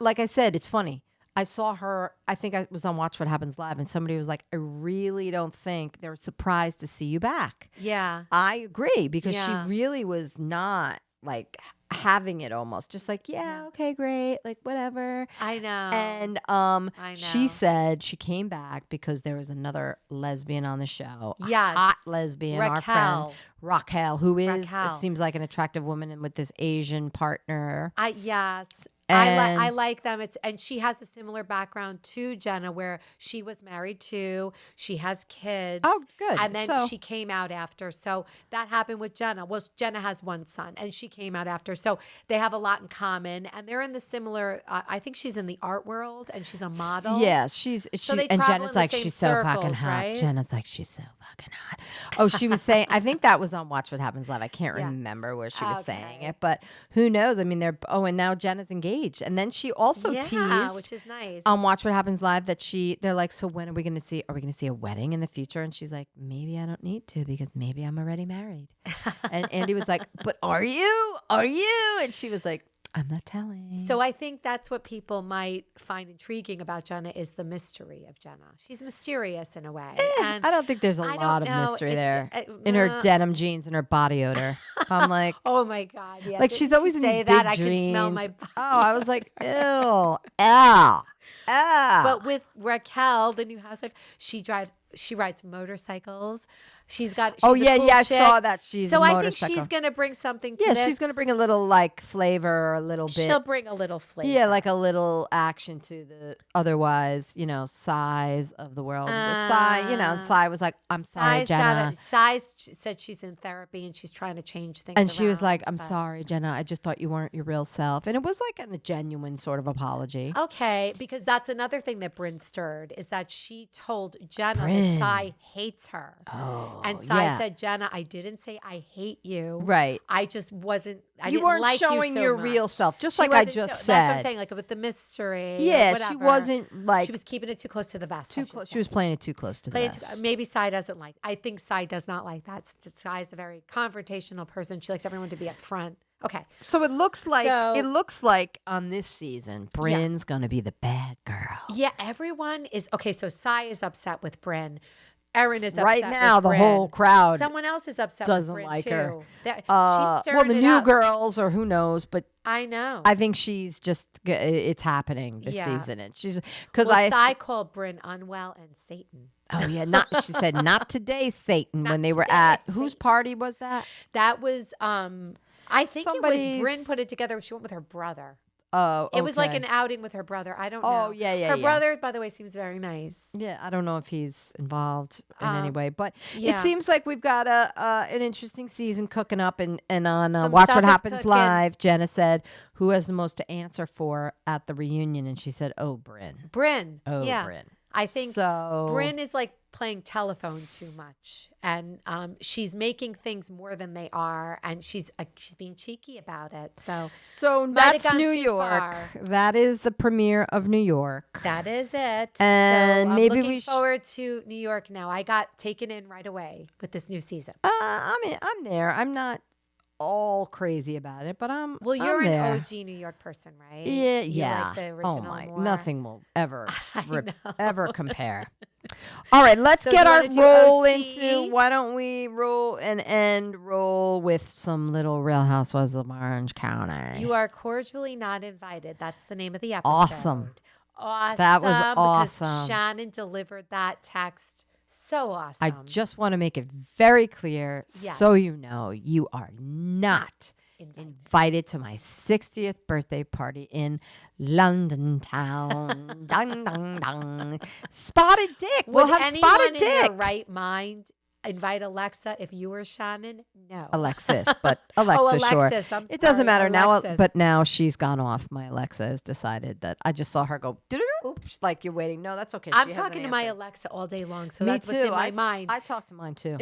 Like I said, it's funny. I saw her. I think I was on Watch What Happens Live, and somebody was like, "I really don't think they were surprised to see you back." Yeah, I agree because she really was not like having it almost just like okay, great, like whatever. I know. And I know. She said she came back because there was another lesbian on the show. Yes, hot lesbian, our friend Raquel, who seems like an attractive woman and with this Asian partner. I like them. And she has a similar background to Jenna, where she was married too. She has kids. Oh, good. And then she came out after. So that happened with Jenna. Well, Jenna has one son, and she came out after. So they have a lot in common, and they're in the similar. I think she's in the art world, and she's a model. Yeah, and Jenna's like, she's so fucking hot. Right? Jenna's like, she's so fucking hot. Oh, she was saying. I think that was on Watch What Happens Live. I can't remember where she was saying it, but who knows? I mean, and now Jenna's engaged. And then she also teased, which is nice, on Watch What Happens Live that they're like, so when are we going to see a wedding in the future? And she's like, maybe I don't need to because maybe I'm already married. And Andy was like, but are you? And she was like, I'm not telling. So I think that's what people might find intriguing about Jenna is the mystery of Jenna. She's mysterious in a way. And I don't think there's a lot of mystery there in her denim jeans and her body odor. I'm like, oh my God. Yeah. Like she's always in these big that. I jeans. can smell my body. Oh, I was like, ew, ow. But with Raquel, the new housewife, she rides motorcycles. She's a cool chick. I saw that. So I think she's going to bring something to this. Yeah, she's going to bring a little like flavor, or a little bit. She'll bring a little flavor. Yeah, like a little action to the otherwise, size of the world. Sai was like, I'm sorry, Jenna. Sai said she's in therapy and she's trying to change things. And she was like, I'm sorry, Jenna. I just thought you weren't your real self. And it was like a genuine sort of apology. Okay, because that's another thing that Brynn stirred is that she told Jenna that Sai hates her. Oh. And Sai said, Jenna, I didn't say I hate you. Right. I just wasn't. You weren't like showing your real self, just like I just said. That's what I'm saying, like with the mystery. Yeah, whatever, she wasn't like. She was keeping it too close to the vest. Too close. She was playing it too close to the vest. Maybe Sai doesn't like. I think Sai does not like that. Sai is a very confrontational person. She likes everyone to be up front. Okay. So it looks like on this season, Bryn's gonna be the bad girl. Yeah, everyone is okay. So Sai is upset with Bryn. Erin is upset right now. with The Bryn. whole crowd Someone else is upset doesn't with Bryn like too. her. She's Well, stirring the it new up. girls or who knows, but I know. I think she's just it's happening this season, and she's because Sai called Bryn unwell and Satan. Oh yeah, she said not today, Satan. Not when they were today, at Satan. whose party was that? That was I think it was Bryn put it together. She went with her brother. Oh, okay. It was like an outing with her brother. I don't know. Oh, yeah. Her brother, by the way, seems very nice. Yeah, I don't know if he's involved in any way, but yeah. it seems like we've got an interesting season cooking up, and on Some Watch stuff What is Happens cooking. Live. Jenna said, "Who has the most to answer for at the reunion?" And she said, "Oh, Bryn." Bryn. Oh, yeah. Bryn. I think so. Bryn is like playing telephone too much, and she's making things more than they are, and she's being cheeky about it. So that's New York. That is the premiere of New York. That is it. And so maybe I'm looking forward to New York now. I got taken in right away with this new season. I'm there. I'm not all crazy about it, but you're there. an OG New York person, right? Yeah, you like the original more? Nothing will ever ever compare. All right, let's get our roll OC? into. Why don't we roll and end roll with some little Real Housewives of Orange County? You are cordially not invited. That's the name of the episode. Awesome. That was awesome. Because Shannon delivered that text. So awesome. I just want to make it very clear so you know you are not invited to my 60th birthday party in London town. Dun, dun, dun. Spotted Dick. We'll have Spotted Dick. In their right mind invite Alexa if you were Shannon? No. Alexis, but Alexa, sure. It doesn't matter Alexis. now, but now she's gone off. My Alexa has decided that I just saw her go, oops, like you're waiting. No, that's okay. I'm talking to my Alexa all day long, so that's what's in my mind. I talk to mine too.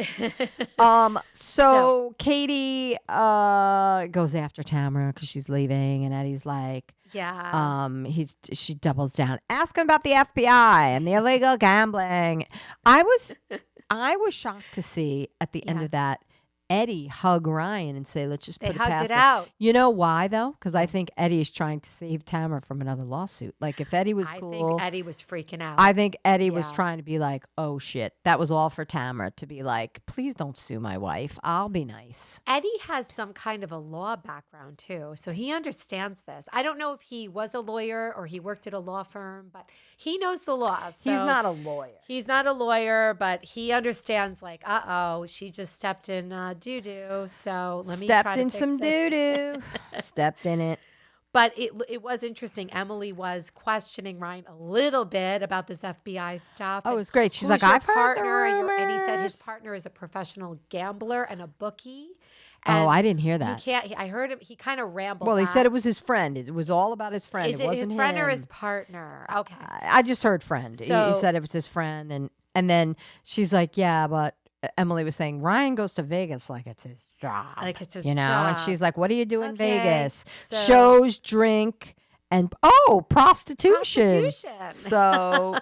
So Katie goes after Tamara because she's leaving, and Eddie's like, she doubles down. Ask him about the FBI and the illegal gambling. I was shocked to see at the end of that Eddie hug Ryan and say, let's just put it past us. They hugged it out. You know why, though? Because I think Eddie is trying to save Tamara from another lawsuit. Like, if Eddie was cool. I think Eddie was freaking out. I think Eddie was trying to be like, oh, shit. That was all for Tamara to be like, please don't sue my wife. I'll be nice. Eddie has some kind of a law background, too. So he understands this. I don't know if he was a lawyer or he worked at a law firm, but he knows the law. So he's not a lawyer. He's not a lawyer, but he understands, like, she just stepped in doo-doo, so let me try to fix some doo-doo. Stepped in it. But it was interesting. Emily was questioning Ryan a little bit about this FBI stuff. Oh, it was great. She's like, I've heard the rumors. And he said his partner is a professional gambler and a bookie. And I didn't hear that. I heard him. He kind of rambled. Well, he said it was his friend. It was all about his friend. Is it his friend or his partner? Okay. I just heard friend. So, he said it was his friend. And then she's like, yeah, but Emily was saying Ryan goes to Vegas like it's his job. Like it's his job. And she's like, what do you do in Vegas? So, shows, drink, and prostitution. So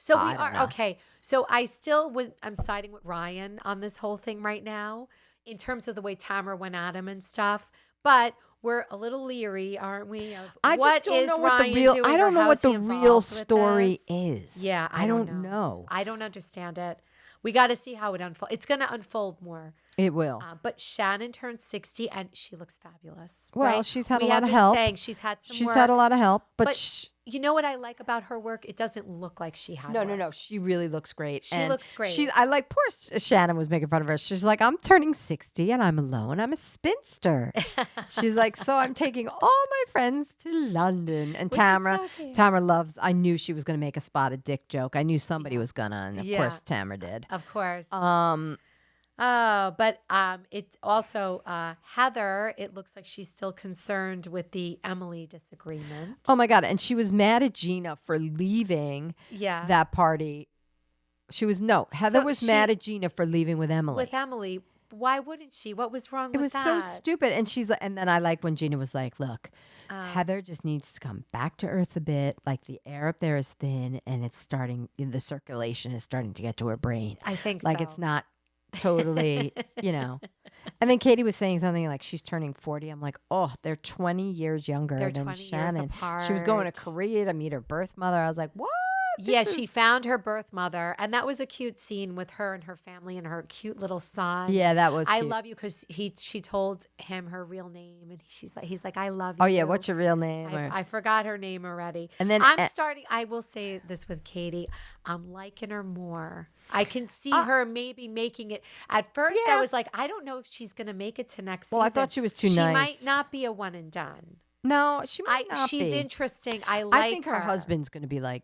we are okay. So I'm siding with Ryan on this whole thing right now in terms of the way Tamara went at him and stuff. But we're a little leery, aren't we? I don't know what the real story is. Yeah, I don't know. I don't understand it. We got to see how it unfolds. It's going to unfold more. It will. But Shannon turned 60 and she looks fabulous. Well, right? She's had a lot of help. She's had some work. She's had a lot of help. But you know what I like about her work? It doesn't look like she had work. No. She really looks great. She looks great. I like poor Shannon was making fun of her. She's like, I'm turning 60 and I'm alone. I'm a spinster. She's like, so I'm taking all my friends to London. And Tamara loves, I knew she was going to make a Spotted Dick joke. I knew somebody was going to. And of course, Tamara did. Of course. But it's also Heather. It looks like she's still concerned with the Emily disagreement. Oh my God! And she was mad at Gina for leaving. That party. Heather was mad at Gina for leaving with Emily. Why wouldn't she? What was wrong with that? It was so stupid. And she's like, and then I like when Gina was like, look, Heather just needs to come back to earth a bit. Like the air up there is thin, and the circulation is starting to get to her brain. I think like it's not totally, And then Katie was saying something like she's turning 40. I'm like, oh, they're 20 years younger They're than 20 years Shannon. apart. She was going to Korea to meet her birth mother. I was like, what? Yeah, she found her birth mother, and that was a cute scene with her and her family and her cute little son. Yeah, that was I cute. love you because she told him her real name, and he's like, I love you. Oh yeah, what's your real name? I forgot her name already. And then I will say this with Katie, I'm liking her more. I can see her maybe making it. At first, I was like, I don't know if she's going to make it to next season. Well, I thought she was too nice. She might not be a one and done. No, she might not She's be. interesting. I think her husband's going to be like,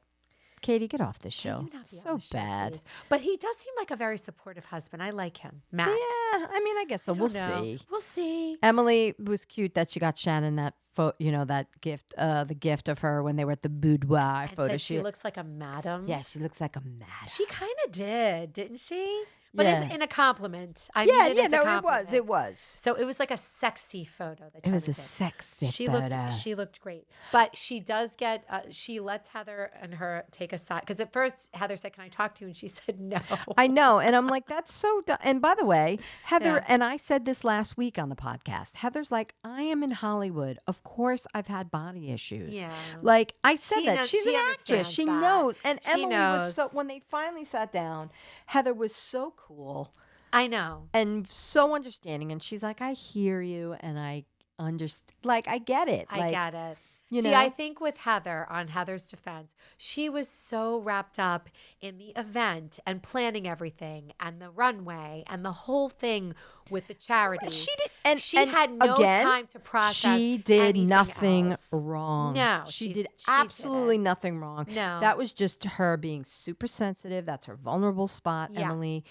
Katie, get off this show. So bad. Please? But he does seem like a very supportive husband. I like him. Matt. Yeah, I mean, I guess so. We'll see. We'll see. Emily was cute that she got Shannon that that gift, the gift of her when they were at the boudoir photo shoot. She looks like a madam. Yeah, she looks like a madam. She kind of didn't she? But yeah. It's in a compliment. It was. So it was like a sexy photo. That it was a sexy photo. She looked great. But she does get, she lets Heather and her take a side. Because at first, Heather said, can I talk to you? And she said, no. I know. And I'm like, that's so dumb. And by the way, Heather, and I said this last week on the podcast, Heather's like, I am in Hollywood. Of course, I've had body issues. Yeah. Like, I said that. She's she an actress. She knows. And Emily was so, when they finally sat down, Heather was so cool. I know. And so understanding. And she's like, I hear you and I understand. Like, I get it. I get it. You See, know? I think with Heather, on Heather's defense, she was so wrapped up in the event and planning everything and the runway and the whole thing with the charity. She did, and she had no time to process. She did nothing else. wrong. No, she did absolutely nothing wrong. No, that was just her being super sensitive. That's her vulnerable spot, Emily.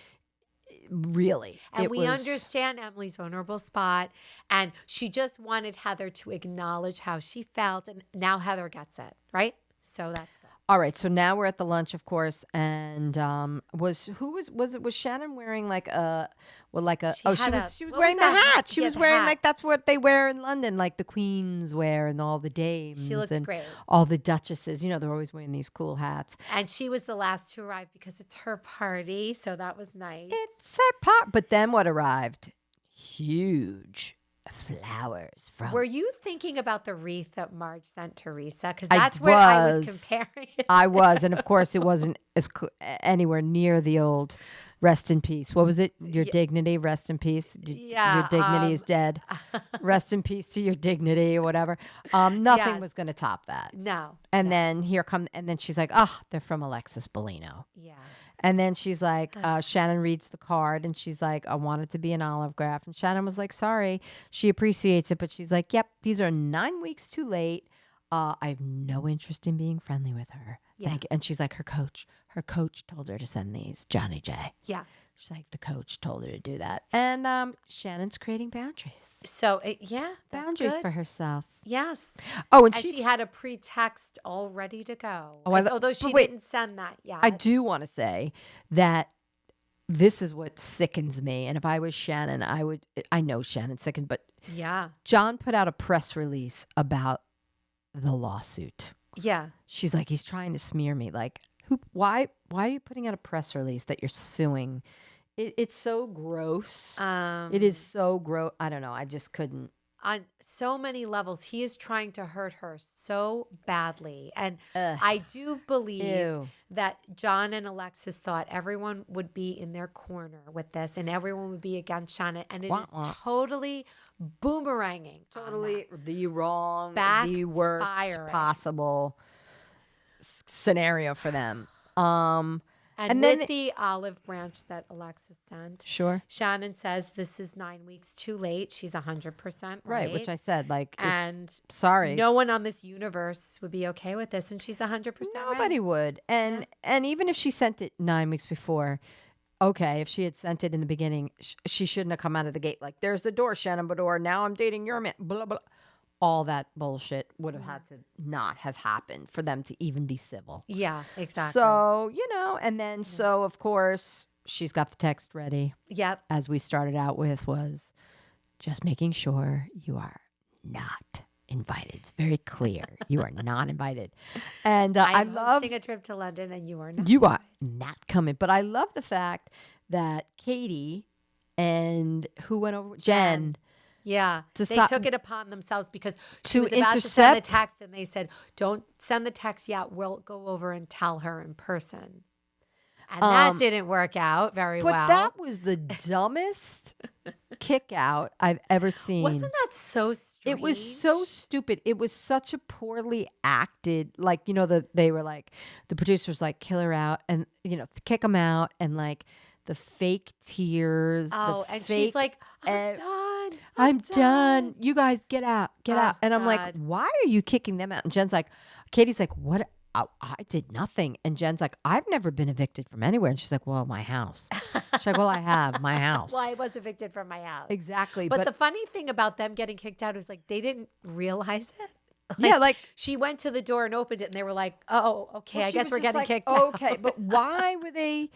Really. And we understand Emily's vulnerable spot. And she just wanted Heather to acknowledge how she felt. And now Heather gets it, right? So that's good. All right. So now we're at the lunch, of course. And was Shannon wearing like a she was wearing the hat. She was wearing like that's what they wear in London, like the queens wear and all the dames. She looked great. All the duchesses, they're always wearing these cool hats. And she was the last to arrive because it's her party, so that was nice. It's her part. But then what arrived? Huge flowers from. Were you thinking about the wreath that Marge sent Teresa? Because that's where I was comparing it. I was, and of course it wasn't anywhere near the old rest in peace. What was it? Your dignity, rest in peace. Your dignity is dead. Rest in peace to your dignity or whatever. Nothing was going to top that. No. And then then she's like, they're from Alexis Bellino. Yeah. And then she's like, Shannon reads the card and she's like, I want it to be an olive graph. And Shannon was like, sorry. She appreciates it, but she's like, yep, these are 9 weeks too late. I have no interest in being friendly with her. Yeah. Thank you. And she's like, her coach told her to send these, Johnny J. Yeah. She's like, the coach told her to do that. And Shannon's creating boundaries. So, boundaries for herself. Yes. Oh, and she had a pretext all ready to go. Oh, although she didn't send that yet. I do want to say that this is what sickens me. And if I was Shannon, I know Shannon's sickened, but John put out a press release about the lawsuit. Yeah. She's like, he's trying to smear me. Like, why are you putting out a press release that you're suing? It's so gross. It is so gross. I don't know. I just couldn't. On so many levels, he is trying to hurt her so badly. And I do believe that John and Alexis thought everyone would be in their corner with this and everyone would be against Shannon. And it is totally boomeranging. Totally the worst possible scenario for them. And then with the olive branch that Alexis sent, Shannon says this is 9 weeks too late. She's 100% right. Which I said, like, and sorry, no one on this universe would be okay with this, and she's 100% Nobody would. And even if she sent it 9 weeks before, okay, if she had sent it in the beginning, she shouldn't have come out of the gate like, "There's the door, Shannon Bador. Now I'm dating your man." Blah blah. All that bullshit would have had to not have happened for them to even be civil. Yeah, exactly. So, and then so of course she's got the text ready. Yep. As we started out with was just making sure you are not invited. It's very clear. You are not invited. And I'm hosting a trip to London and you are not. You are not coming. But I love the fact that Katie and who went over? Jen. Yeah, they took it upon themselves because she was about to send the text, and they said, "Don't send the text yet. We'll go over and tell her in person." And that didn't work out very well. But that was the dumbest kick out I've ever seen. Wasn't that so strange? It was so stupid. It was such a poorly acted, like, they were like, the producers like, kill her out and, kick them out, and like the fake tears. Oh, and she's like, I'm done. You guys get out. And I'm like, why are you kicking them out? And Jen's like, Katie's like, what? I did nothing. And Jen's like, I've never been evicted from anywhere. And she's like, well, my house. She's like, well, I have my house. Well, I was evicted from my house. Exactly. But the funny thing about them getting kicked out is like, they didn't realize it. Like she went to the door and opened it, and they were like, "Oh, okay, I guess we're getting kicked out." Okay, but why were they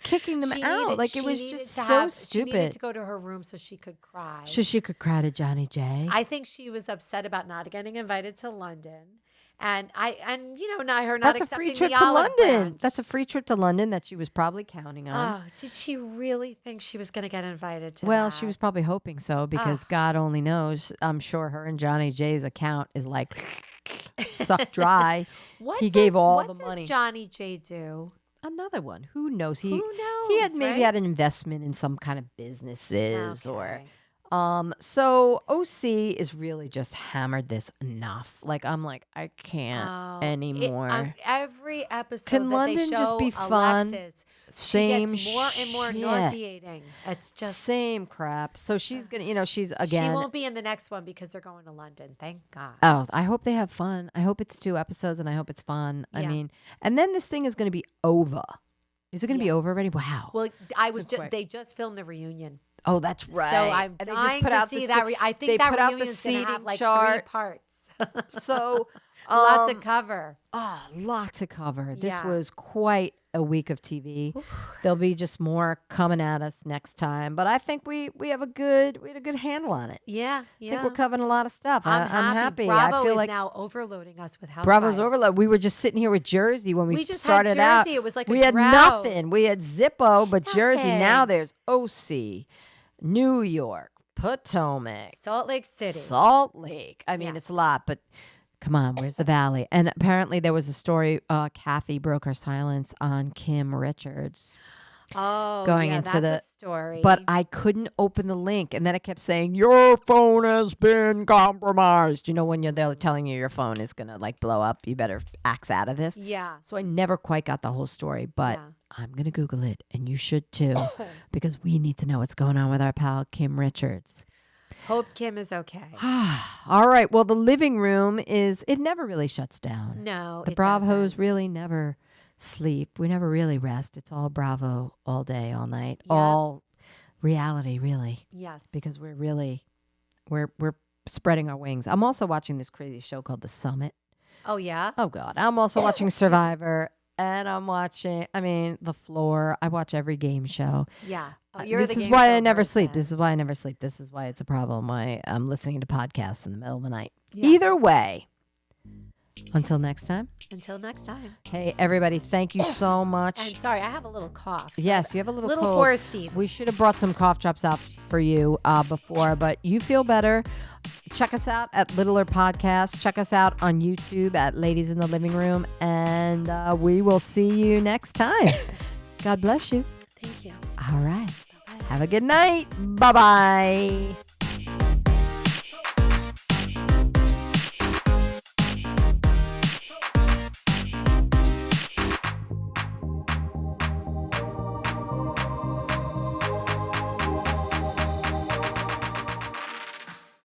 kicking them out? It was just so stupid. She needed to go to her room so she could cry. So she could cry to Johnny J. I think she was upset about not getting invited to London. And not her not That's accepting a free trip the to olive London. branch. That's a free trip to London that she was probably counting on. Oh, did she really think she was going to get invited to Well, that? she was probably hoping so because God only knows. I'm sure her and Johnny J's account is like sucked dry. He gave all the money. What does Johnny J do? Another one. Who knows? He knows, had maybe had an investment in some kind of businesses or. So OC is really just hammered this enough. Like, I'm like, I can't anymore. Every episode Can that London they show just be fun? Alexis, Same she gets more and more nauseating. It's just same crap. So she's gonna, she's again. She won't be in the next one because they're going to London. Thank God. Oh, I hope they have fun. I hope it's 2 episodes and I hope it's fun. Yeah. I mean, and then this thing is going to be over. Is it going to be over already? Wow. Well, they just filmed the reunion. Oh, that's right. So I'm dying to see that. I think that reunion's going to have like 3 parts. So a lot to cover. Oh, lot to cover. This was quite a week of TV. Oof. There'll be just more coming at us next time, but I think we had a good handle on it. Yeah. I think we're covering a lot of stuff. I'm happy. Bravo I feel is like now overloading us with housewives. Bravo's overload. We were just sitting here with Jersey when we just started had out. Jersey. It was like we a had drought. nothing. We had Zippo, but Jersey. Now there's OC, New York, Potomac, Salt Lake City. I mean, it's a lot, but come on, where's the Valley? And apparently there was a story, Kathy broke her silence on Kim Richards. Oh, going into that's a story. But I couldn't open the link, and then it kept saying your phone has been compromised. You know when they're telling you your phone is gonna like blow up, you better axe out of this. Yeah. So I never quite got the whole story, but I'm gonna Google it, and you should too, because we need to know what's going on with our pal Kim Richards. Hope Kim is okay. All right. Well, the living room it never really shuts down. No, the BravHos really never sleep. We never really rest. It's all Bravo all day, all night, all reality, really. Yes. Because we're spreading our wings. I'm also watching this crazy show called The Summit. Oh, yeah? Oh, God. I'm also watching Survivor, and I'm watching, The Floor. I watch every game show. Yeah. This is why I never sleep. This is why I never sleep. This is why it's a problem. Why I'm listening to podcasts in the middle of the night. Yeah. Either way. Until next time. Hey, everybody, thank you so much. And sorry, I have a little cough. So yes, you have a little cold. Horsey. We should have brought some cough drops out for you before, but you feel better. Check us out at Littler Podcast. Check us out on YouTube at Ladies in the Living Room, and we will see you next time. God bless you. Thank you. All right. Bye-bye. Have a good night. Bye-bye.